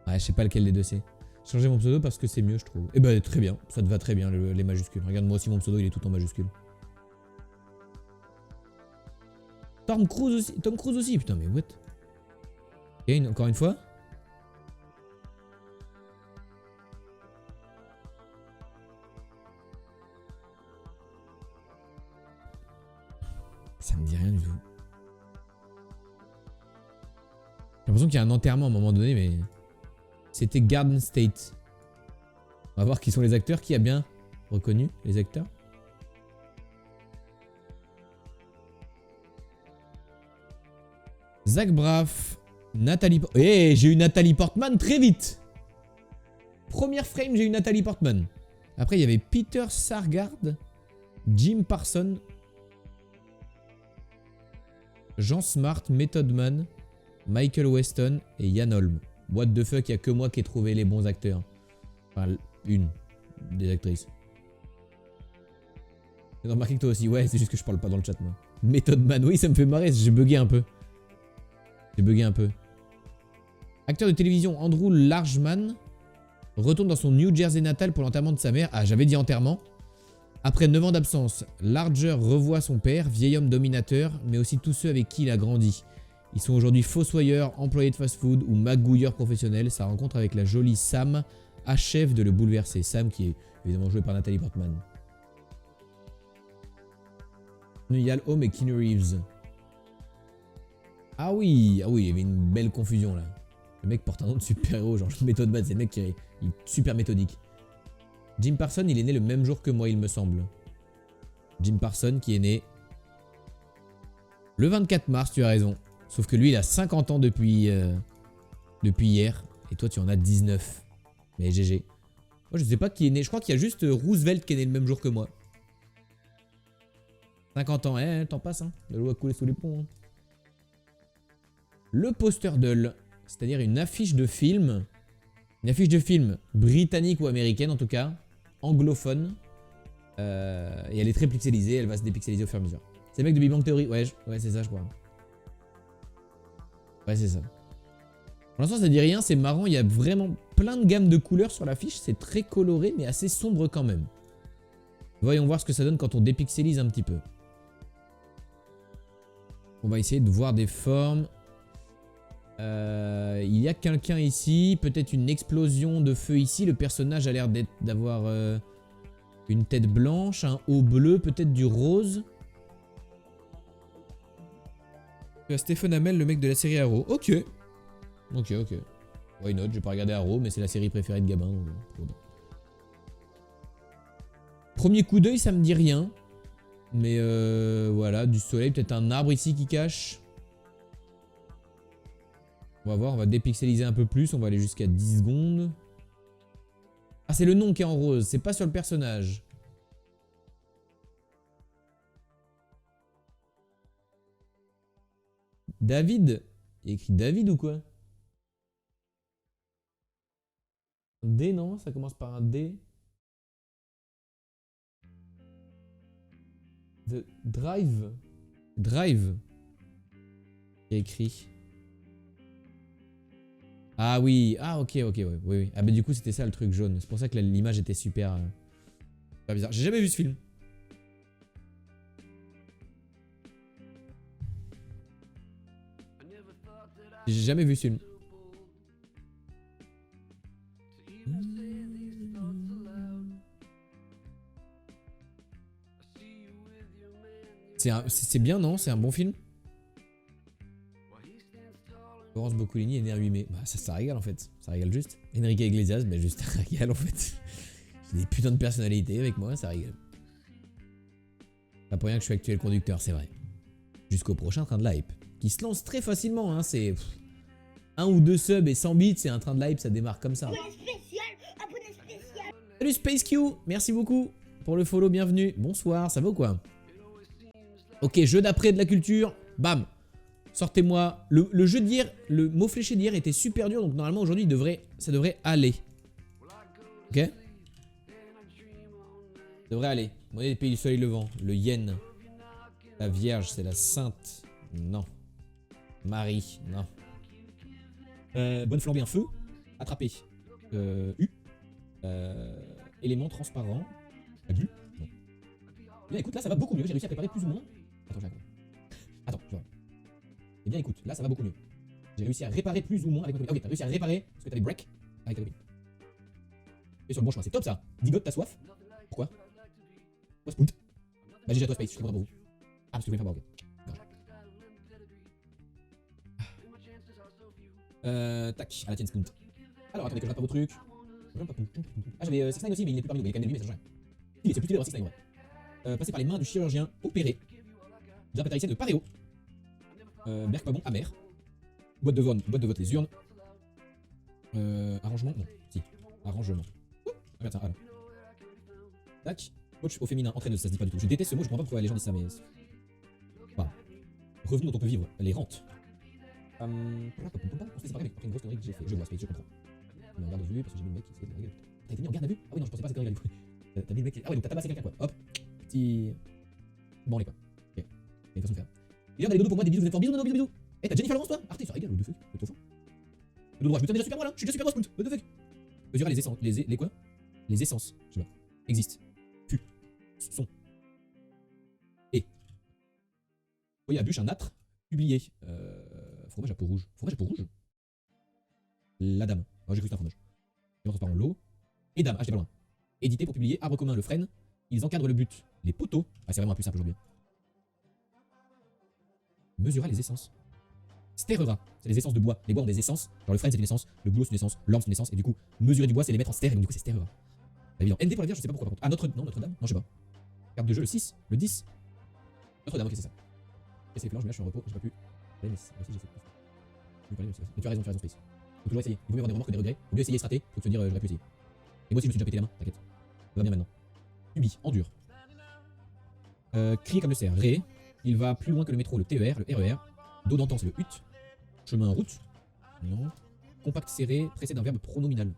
Ouais, je sais pas lequel des deux c'est. J'ai changé mon pseudo parce que c'est mieux je trouve. Et bah très bien, ça te va très bien les majuscules. Regarde moi aussi mon pseudo il est tout en majuscule. Tom Cruise aussi, putain mais what? Ok, encore une fois. Ça me dit rien du tout. J'ai l'impression qu'il y a un enterrement à un moment donné, mais... C'était Garden State. On va voir qui sont les acteurs. Qui a bien reconnu les acteurs? Zach Braff. Nathalie... Eh, j'ai eu Nathalie Portman très vite. Première frame, j'ai eu Nathalie Portman. Après, il y avait Peter Sarsgaard, Jim Parsons, Jean Smart, Method Man, Michael Weston et Ian Holm. What the fuck, il n'y a que moi qui ai trouvé les bons acteurs. Enfin, une des actrices. J'ai remarqué que toi aussi. Ouais, c'est juste que je parle pas dans le chat, moi. Method Man, oui, ça me fait marrer. J'ai bugué un peu. Acteur de télévision Andrew Largeman retourne dans son New Jersey natal pour l'enterrement de sa mère. Ah, j'avais dit enterrement. Après 9 ans d'absence, Larger revoit son père, vieil homme dominateur, mais aussi tous ceux avec qui il a grandi. Ils sont aujourd'hui fossoyeurs, employés de fast-food ou magouilleurs professionnels. Sa rencontre avec la jolie Sam achève de le bouleverser. Sam qui est évidemment joué par Nathalie Portman. Ian Holm et Keanu Reeves. Ah oui, il y avait une belle confusion là. Le mec porte un nom de super-héros, genre méthode bad, c'est le mec qui est super méthodique. Jim Parsons, il est né le même jour que moi, il me semble. Jim Parsons qui est né le 24 mars, tu as raison. Sauf que lui, il a 50 ans depuis hier. Et toi, tu en as 19. Mais GG. Moi, je sais pas qui est né. Je crois qu'il y a juste Roosevelt qui est né le même jour que moi. 50 ans, t'en passes, hein. La loi a coulé sous les ponts. Hein. Le poster doll, c'est-à-dire une affiche de film. Une affiche de film britannique ou américaine en tout cas. Anglophone. Et elle est très pixelisée, elle va se dépixeliser au fur et à mesure. C'est le mec de Big Bang Theory, ouais c'est ça je crois. Ouais c'est ça. Pour l'instant ça dit rien, c'est marrant, il y a vraiment plein de gammes de couleurs sur l'affiche, c'est très coloré mais assez sombre quand même. Voyons voir ce que ça donne quand on dépixelise un petit peu. On va essayer de voir des formes. Il y a quelqu'un ici, peut-être une explosion de feu ici, le personnage a l'air d'avoir une tête blanche, un haut bleu, peut-être du rose. Stephen Amell, le mec de la série Arrow. Ok. Ok. Why not, j'ai pas regardé Arrow, mais c'est la série préférée de Gabin. Donc, premier coup d'œil, ça me dit rien. Mais voilà, du soleil, peut-être un arbre ici qui cache. On va voir, on va dépixeliser un peu plus, on va aller jusqu'à 10 secondes. Ah, c'est le nom qui est en rose, c'est pas sur le personnage. David? Il y a écrit David ou quoi? Un D, non? Ça commence par un D. The Drive. Drive. Il y a écrit. Ah oui, ah ok, ouais, oui. Ah bah du coup c'était ça le truc jaune. C'est pour ça que l'image était super bizarre. J'ai jamais vu ce film. J'ai jamais vu ce film. C'est bien, non? C'est un bon film? Laurence Boccolini est né le 8 mai. Bah ça régale en fait. Ça régale juste. Enrique Iglesias, bah juste ça régale en fait. J'ai des putains de personnalités avec moi, ça régale. Pas pour rien que je suis actuel conducteur, c'est vrai. Jusqu'au prochain train de l'hype. Qui se lance très facilement, hein. C'est 1 ou 2 subs et 100 bits, c'est un train de l'hype, ça démarre comme ça. Salut Space Q, merci beaucoup pour le follow, bienvenue. Bonsoir, ça va ou quoi? Ok, jeu d'après de la culture, bam. Sortez-moi. Le jeu d'hier, le mot fléché d'hier était super dur, donc normalement aujourd'hui ça devrait aller. Ok? Ça devrait aller. Monnaie des pays du soleil levant. Le yen. La Vierge, c'est la Sainte. Non. Marie, non. Bonne flambée, un feu. Attraper. U. Élément transparent. Abus. Non. Bien écoute, là ça va beaucoup mieux. J'ai réussi à préparer plus ou moins. Attends, je vois. Eh bien écoute, là ça va beaucoup mieux. J'ai réussi à réparer plus ou moins avec ma copine. Ok, t'as réussi à réparer parce que t'avais break avec ta copine. Et sur le bon chemin, c'est top ça. Digote, t'as soif? Pourquoi? Pourquoi Spout? Bah j'ai à toi Space, je suis content pour vous. Ah parce que je voulais faire ok. Tac, à la tienne Spout. Alors attendez que je rate pas vos trucs. Ah j'avais 6 9 aussi mais il n'est plus parmi nous, il est quand même lui mais ça change rien. C'est plus stylé d'avoir 6 9 ouais. Passer par les mains du chirurgien opéré. De la patéricienne de Paréo. Berk pas bon, amer. Boîte de vote, les urnes. Arrangement, non, si. Arrangement. Regarde ça, alors. Tac. Coach au féminin, entraîneuse, ça se dit pas du tout. Je déteste ce mot, je comprends pas pourquoi les gens disent ça, mais. Voilà. Revenu dont on peut vivre, les rentes. On se fait séparer, mais après une grosse connerie que j'ai fait. Je vois, Space, je comprends. On est en garde à vue parce que j'ai mis le mec qui s'est de T'as été mis en garde à vue? Ah oui, non, je pensais pas à cette connerie là du coup. T'as mis le mec qui. Ah oui, donc t'as tabassé quelqu'un quoi. Hop. Petit. Bon, les quoi. Ok. Il y a une façon de faire. Et là, on a les dodos pour moi, des bisous, vous êtes forts. Bisous, Nono, bisous. Eh, t'as Jennifer Lawrence, toi? Arte, ça régale, what the fuck? T'es trop fort. Le droit, je me tiens déjà super moi là. Je suis déjà super boss, what the fuck? Mesurer les essences. Les quoi? Les essences. Je sais pas. Existe. Fut. Son. Et. Oui, à bûche, un âtre. Publié. Fromage à peau rouge. Fromage à peau rouge? La dame. Oh, j'ai cru que c'était un fromage. Et transparent, l'eau. Et dame. Ah, j'étais pas loin. Édité pour publier. Arbre commun, le frêne. Ils encadrent le but. Les poteaux. Ah, c'est vraiment un plus simple aujourd'hui. Mesurer les essences. Sterera, c'est les essences de bois. Les bois ont des essences. Genre le frêne c'est une essence, le bouleau c'est une essence, l'orme c'est une essence. Et du coup, mesurer du bois c'est les mettre en ster. Et donc du coup c'est Sterera. Pas évident. ND pour la Vierge, je sais pas pourquoi par contre. Ah, Notre-Dame, non, je sais pas. Carte de jeu, le 6, le 10. Notre-Dame, ok, c'est ça. Et c'est les je suis en repos, j'ai pas pu. Ouais, mais moi aussi j'ai fait. Mais tu as raison, Space. Faut toujours essayer. Il vaut mieux avoir des remords que des regrets. Faut mieux essayer et se rater, faut que se dire j'aurais pu essayer. Et moi aussi je me suis déjà pété la main, t'inquiète. Ça va bien maintenant. Ubi, en dur. Crier comme le cerf, Ré. Il va plus loin que le métro, le TER, le RER. Dos d'antan, c'est le HUT. Chemin, route. Non. Compact serré, précède d'un verbe pronominal.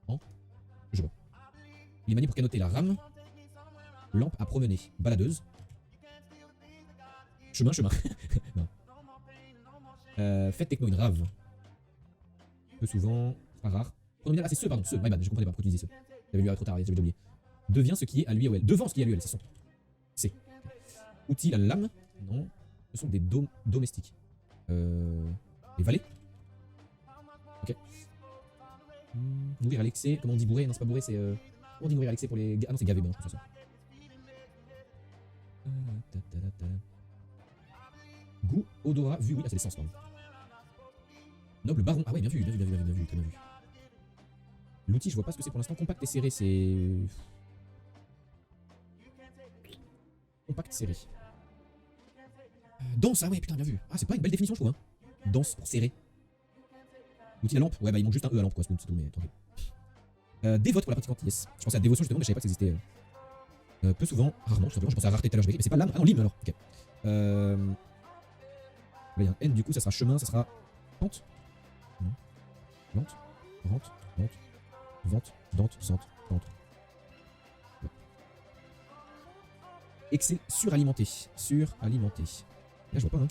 Non. Je sais pas. Il est manié pour canoter la rame. Lampe à promener. Baladeuse. Chemin. Non. Fête techno, une rave. Peu souvent, pas rare. Pronominal, ah c'est ce, pardon, ce. My bad, je comprenais pas pourquoi tu disais ce. J'avais lu trop tard, j'avais oublié. Devient ce qui est à lui ou elle. Devant ce qui est à lui ou elle, c'est son. C'est. Outil, la lame. Non. Ce sont des domestiques. Les valets. Ok. Nourrir à l'excès. Comment on dit bourré? Non, c'est pas bourré, c'est. Comment on dit nourrir à l'excès pour les. Ah non, c'est gavé, ben non, je pense que c'est ça. Goût, odorat, vue, oui, ah, c'est les sens, pardon. Noble baron, ah ouais, bien vu, très bien vu. L'outil, je vois pas ce que c'est pour l'instant. Compact et serré, c'est. Compact serré. Danse, ah ouais, putain, bien vu. Ah, c'est pas une belle définition, je trouve. Hein. Danse pour serrer. L'outil, la lampe, ouais, bah il manque juste un E à lampe, quoi, c'est tout, mais tranquille. Dévote pour la pratique anti-yes. Je pensais à dévotion justement, mais je savais pas que ça existait. Peu souvent, rarement, tout simplement, je pensais à rareté tout à l'heure, mais c'est pas l'âme, ah non, l'hymne alors, ok. Là, il y a un N, du coup, ça sera chemin, ça sera pente. Non. Lente. Rente. Lente. Vente. Dente. Sente. Pente. Ouais. Excès. Suralimenté. Suralimenté. Là, je vois pas, hein.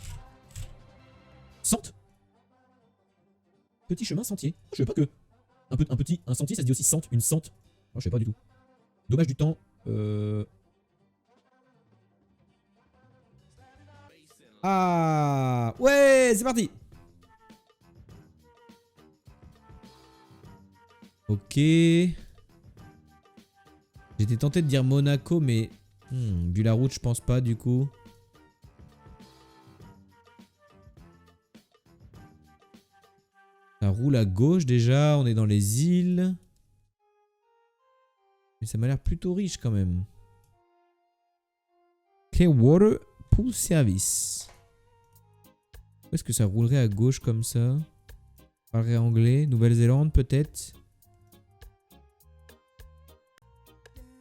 Sente. Petit chemin, sentier. Oh, je sais pas que. Un sentier, ça se dit aussi sente, une sente. Oh, je sais pas du tout. Dommage du temps. Ah ouais, c'est parti. Ok. J'étais tenté de dire Monaco, mais vu la route, je pense pas du coup. Ça roule à gauche déjà, on est dans les îles. Mais ça m'a l'air plutôt riche quand même. Clearwater Pool Service. Où est-ce que ça roulerait à gauche comme ça? Parlerait anglais. Nouvelle-Zélande peut-être?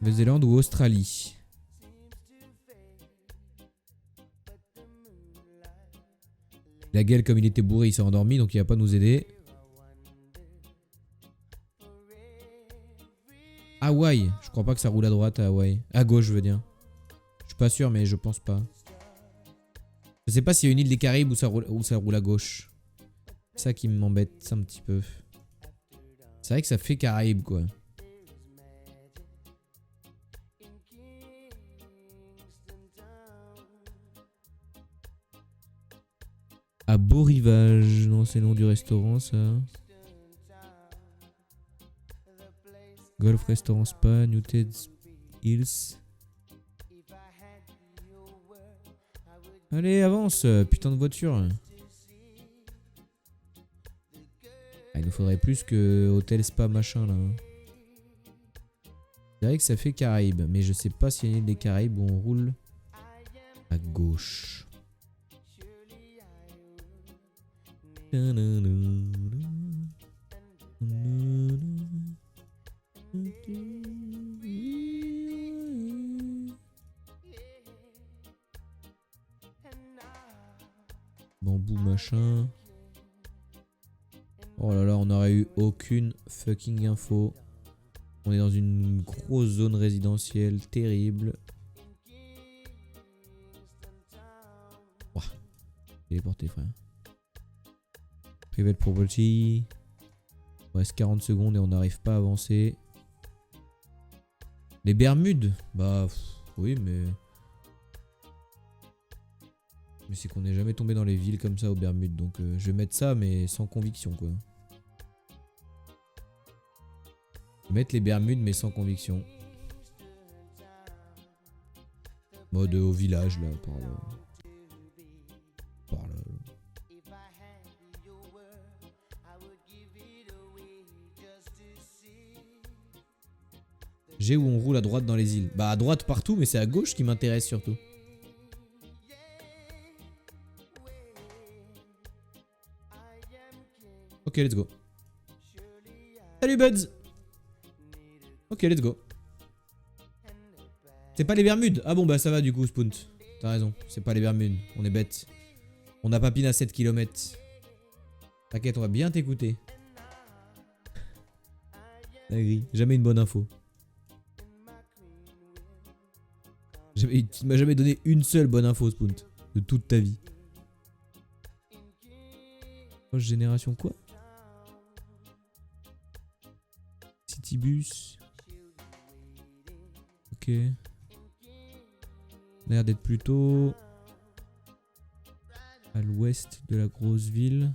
Nouvelle-Zélande ou Australie? La gueule, comme il était bourré, il s'est endormi, donc il va pas nous aider. Hawaï. Je crois pas que ça roule à droite à Hawaï. À gauche, je veux dire. Je suis pas sûr, mais je pense pas. Je sais pas s'il y a une île des Caraïbes où ça roule à gauche. C'est ça qui m'embête un petit peu. C'est vrai que ça fait Caraïbes, quoi. À Beau Rivage. Non, c'est le nom du restaurant, ça. Golf Restaurant Spa, Newted Hills. Allez, avance, putain de voiture. Ah, il nous faudrait plus que hôtel spa machin là. C'est vrai que ça fait Caraïbes, mais je sais pas s'il y a une île des Caraïbes où on roule à gauche. Bambou machin. Oh là là, on n'aurait eu aucune fucking info. On est dans une grosse zone résidentielle terrible. Ouah. Téléporté, frère. Private property. Il reste 40 secondes et on n'arrive pas à avancer. Les Bermudes. Bah, oui, mais... Mais c'est qu'on n'est jamais tombé dans les villes comme ça aux Bermudes. Donc je vais mettre ça, mais sans conviction, quoi. Je vais mettre les Bermudes, mais sans conviction. Mode au village, là, par là. Par là. J'ai où on roule à droite dans les îles. Bah à droite partout, mais c'est à gauche qui m'intéresse surtout. Ok, let's go. Salut Buds. Ok, let's go. C'est pas les Bermudes. Ah bon, bah ça va du coup, Spunt. T'as raison, c'est pas les Bermudes. On est bête. On a papine à 7 km. T'inquiète, on va bien t'écouter. Jamais une bonne info. Tu m'as jamais donné une seule bonne info, Spunt. De toute ta vie. Proche génération quoi? Citybus. Ok. L'air d'être plutôt à l'ouest de la grosse ville.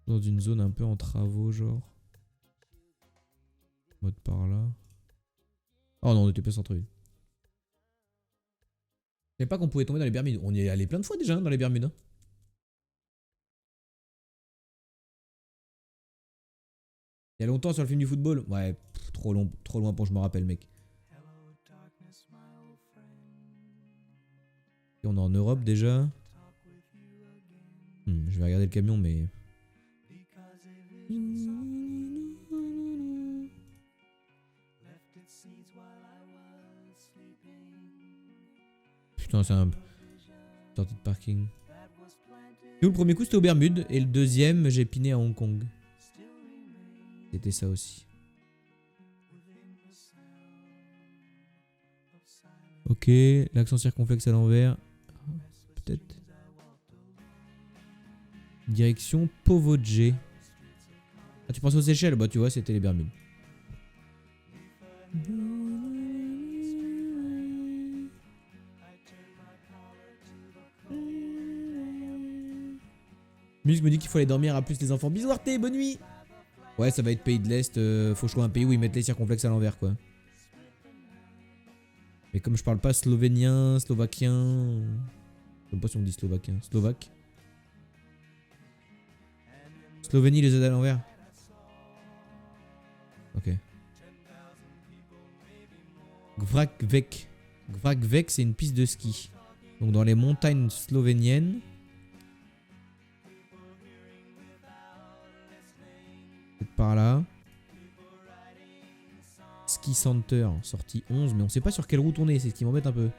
Dans une zone un peu en travaux, genre. Mode par là. Oh non, on était pas centre-ville. Je savais pas qu'on pouvait tomber dans les Bermudes. On y est allé plein de fois déjà hein, dans les Bermudes. Hein. Il y a longtemps sur le film du football. Ouais, trop loin pour que je me rappelle, mec. Et on est en Europe déjà. Je vais regarder le camion, mais... Putain, c'est un... sortie de parking. Et le premier coup, c'était aux Bermudes. Et le deuxième, j'ai piné à Hong Kong. C'était ça aussi. Ok, l'accent circonflexe à l'envers. Peut-être. Direction Povodje. Ah, tu penses aux Seychelles? Bah, tu vois, c'était les Bermudes. Musc me dit qu'il faut aller dormir à plus les enfants. Bisous Arte, bonne nuit. Ouais, ça va être pays de l'Est. Faut choisir un pays où ils mettent les circonflexes à l'envers, quoi. Mais comme je parle pas slovénien, slovaquien... Je sais même pas si on dit slovaquien. Slovaque. Slovénie, les aides à l'envers. Ok. Gvrakvek. Gvrakvek, c'est une piste de ski. Donc dans les montagnes slovéniennes. Peut-être par là. Ski Center, sortie 11, mais on sait pas sur quelle route on est, c'est ce qui m'embête un peu.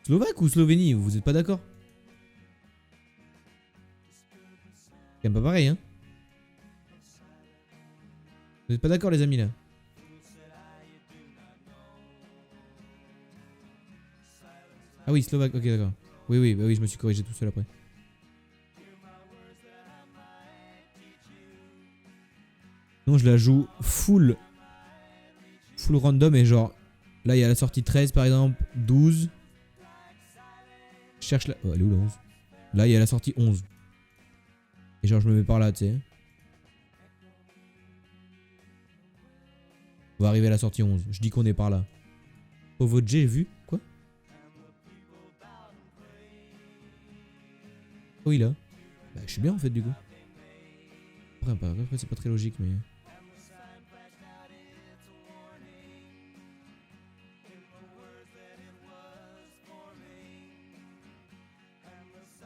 Slovaque ou Slovénie, vous êtes pas d'accord? C'est quand même pas pareil, hein. Vous êtes pas d'accord les amis là? Ah oui, Slovaque, ok d'accord. Oui, bah oui, je me suis corrigé tout seul après. Non, je la joue full random et genre, là il y a la sortie 13 par exemple, 12. Je cherche la... Oh, elle est où la 11? Là il y a la sortie 11. Et genre je me mets par là, tu sais. On va arriver à la sortie 11. Je dis qu'on est par là. Povodje, j'ai vu? Quoi? Oui là. Bah je suis bien en fait du coup. Après c'est pas très logique mais...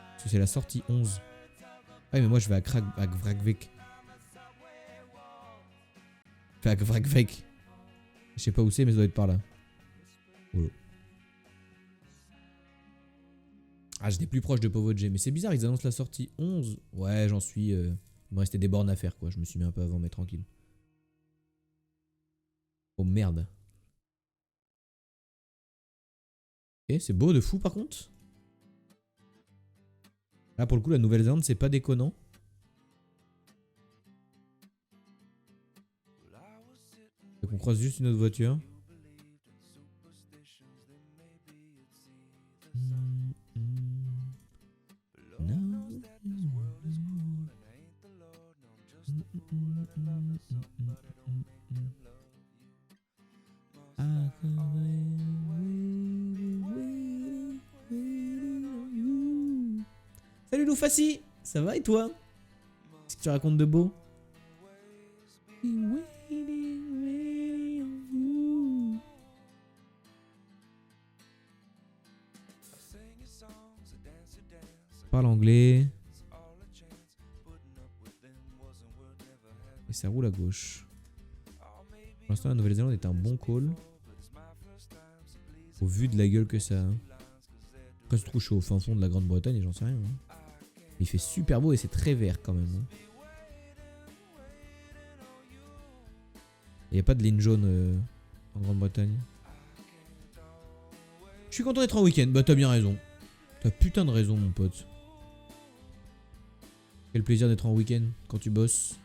Parce que c'est la sortie 11. Ah mais moi je vais à Gvrakvek. Je vais à Gvrakvek. Je sais pas où c'est mais ça doit être par là. Voilà. Ah j'étais plus proche de Povodje. Mais c'est bizarre, ils annoncent la sortie 11. Ouais j'en suis... Il me restait des bornes à faire quoi. Je me suis mis un peu avant mais tranquille. Oh merde. Ok c'est beau de fou par contre. Là pour le coup la Nouvelle-Zélande c'est pas déconnant. Donc on croise juste une autre voiture. Salut Loufassi, ça va et toi? Qu'est-ce que tu racontes de beau? Parle anglais. Et ça roule à gauche. Pour l'instant, la Nouvelle-Zélande est un bon call. Au vu de la gueule que ça a. Après, je trouve chaud au fin fond de la Grande-Bretagne et j'en sais rien. Hein. Il fait super beau et c'est très vert quand même. Hein. Il n'y a pas de ligne jaune en Grande-Bretagne. Je suis content d'être en week-end. Bah, t'as bien raison. T'as putain de raison, mon pote. Quel plaisir d'être en week-end quand tu bosses.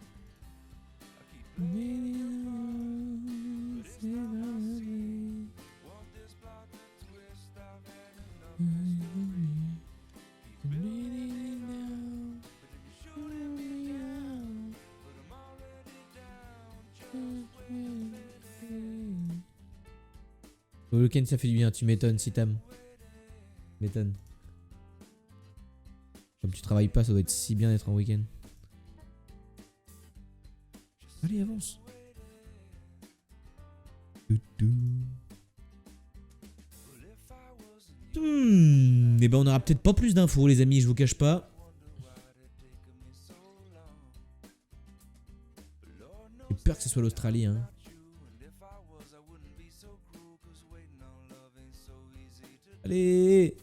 Le week-end ça fait du bien, tu m'étonnes si t'aimes. M'étonne. Comme tu travailles pas, ça doit être si bien d'être en week-end. Allez, avance. Mais ben on aura peut-être pas plus d'infos les amis, je vous cache pas. J'ai peur que ce soit l'Australie hein. Allez.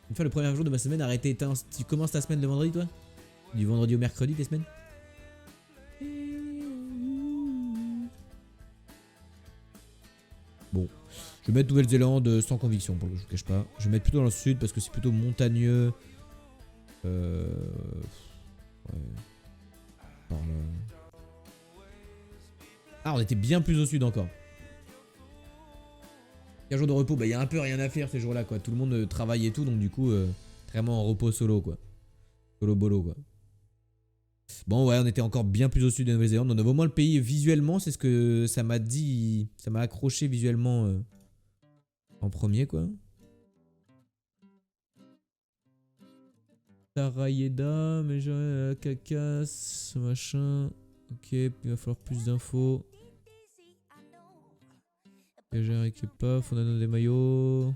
Une fois le premier jour de ma semaine arrêté. Tu commences ta semaine le vendredi toi? Du vendredi au mercredi tes semaines? Bon, je vais mettre Nouvelle-Zélande sans conviction pour le je vous cache pas. Je vais mettre plutôt dans le sud parce que c'est plutôt montagneux. Ouais. Par là. Ah, on était bien plus au sud encore. 15 jours de repos, bah il y a un peu rien à faire ces jours-là quoi. Tout le monde travaille et tout, donc du coup, vraiment en repos solo quoi. Solo bolo quoi. Bon ouais, on était encore bien plus au sud de Nouvelle-Zélande. On a au moins le pays visuellement, c'est ce que ça m'a dit. Ça m'a accroché visuellement en premier quoi. Tarayeda, mais j'ai la cacasse, machin. Ok, il va falloir plus d'infos. Gagère et Kepa, Fondano des maillots.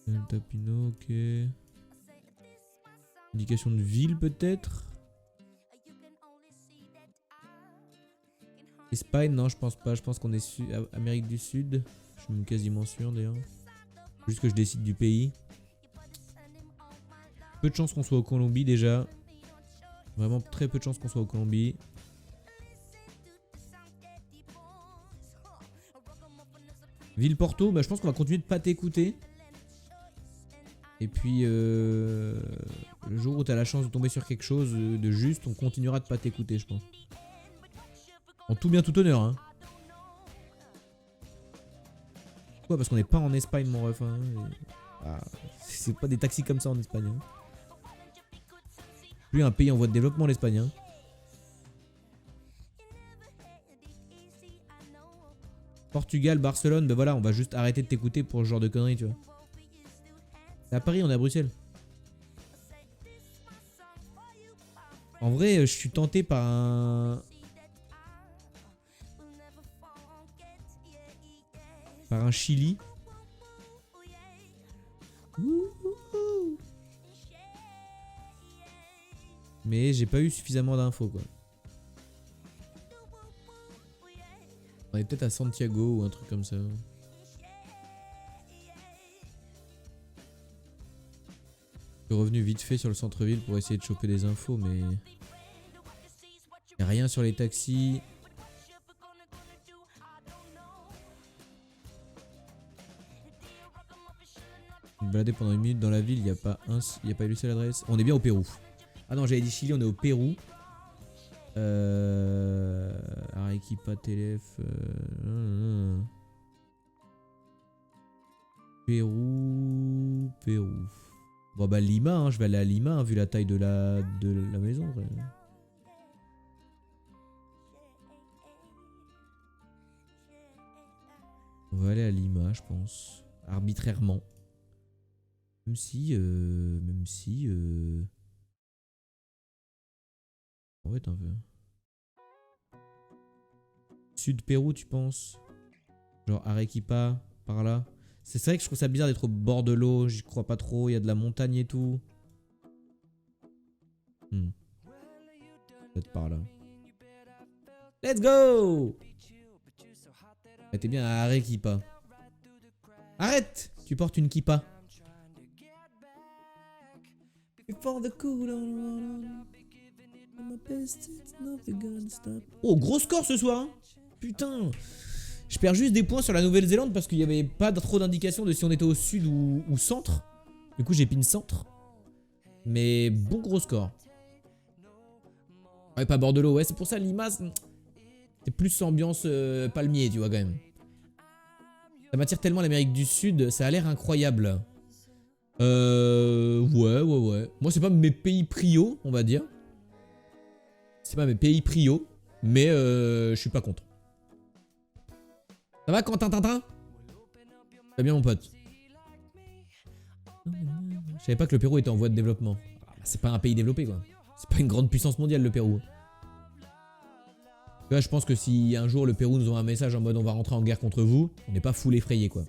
El Tapino, ok. Indication de ville peut-être. Espagne, non je pense pas, je pense qu'on est Amérique du Sud. Je suis même quasiment sûr d'ailleurs. Juste que je décide du pays. Peu de chance qu'on soit au Colombie déjà. Vraiment très peu de chance qu'on soit au Colombie. Ville Porto, bah je pense qu'on va continuer de pas t'écouter. Et puis le jour où tu as la chance de tomber sur quelque chose de juste, on continuera de pas t'écouter je pense. En tout bien tout honneur hein. Pourquoi? Parce qu'on n'est pas en Espagne mon ref hein. Ah, c'est pas des taxis comme ça en Espagne hein. Plus un pays en voie de développement l'Espagne hein. Portugal, Barcelone, ben voilà, on va juste arrêter de t'écouter pour ce genre de conneries, tu vois. C'est à Paris, on est à Bruxelles. En vrai, je suis tenté par un... Par un Chili. Mais j'ai pas eu suffisamment d'infos, quoi. On est peut-être à Santiago ou un truc comme ça. Je suis revenu vite fait sur le centre-ville pour essayer de choper des infos, mais... Y'a rien sur les taxis. Je me baladais pendant 1 minute dans la ville, il n'y a pas une seule adresse. On est bien au Pérou. Ah non, j'avais dit Chili, on est au Pérou. Arequipa, Telef. Pérou. Bon bah Lima, hein, je vais aller à Lima hein, vu la taille de la maison. Ouais. On va aller à Lima, je pense. Arbitrairement. Même si... En fait, un peu. Sud Pérou, tu penses? Genre Arequipa, par là. C'est vrai que je trouve ça bizarre d'être au bord de l'eau. J'y crois pas trop. Il y a de la montagne et tout. Peut-être par là. Let's go! T'es bien à Arequipa. Arrête! Tu portes une kippa. Oh, gros score ce soir, hein. Putain. Je perds juste des points sur la Nouvelle-Zélande parce qu'il n'y avait pas trop d'indication de si on était au sud ou centre. Du coup j'ai pin centre. Mais bon gros score. Ouais, pas bord de l'eau. Ouais, c'est pour ça Lima, c'est plus ambiance palmier, tu vois, quand même. Ça m'attire tellement l'Amérique du Sud, ça a l'air incroyable. Ouais. Moi, c'est pas mes pays prio, on va dire. C'est pas mes pays prio, mais je suis pas contre. Ça va, Quentin Tintin? Très bien, mon pote. Je savais pas que le Pérou était en voie de développement. C'est pas un pays développé, quoi. C'est pas une grande puissance mondiale, le Pérou. Là, je pense que si un jour le Pérou nous envoie un message en mode on va rentrer en guerre contre vous, on n'est pas full effrayé, quoi.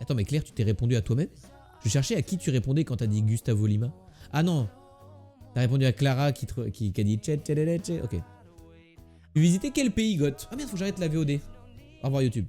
Attends, mais Claire, tu t'es répondu à toi-même? Je cherchais à qui tu répondais quand t'as dit Gustavo Lima. Ah non, t'as répondu à Clara qui a dit tche tche tche. Ok. Tu visitais quel pays, Goth? Ah merde, faut que j'arrête la VOD. Au revoir YouTube.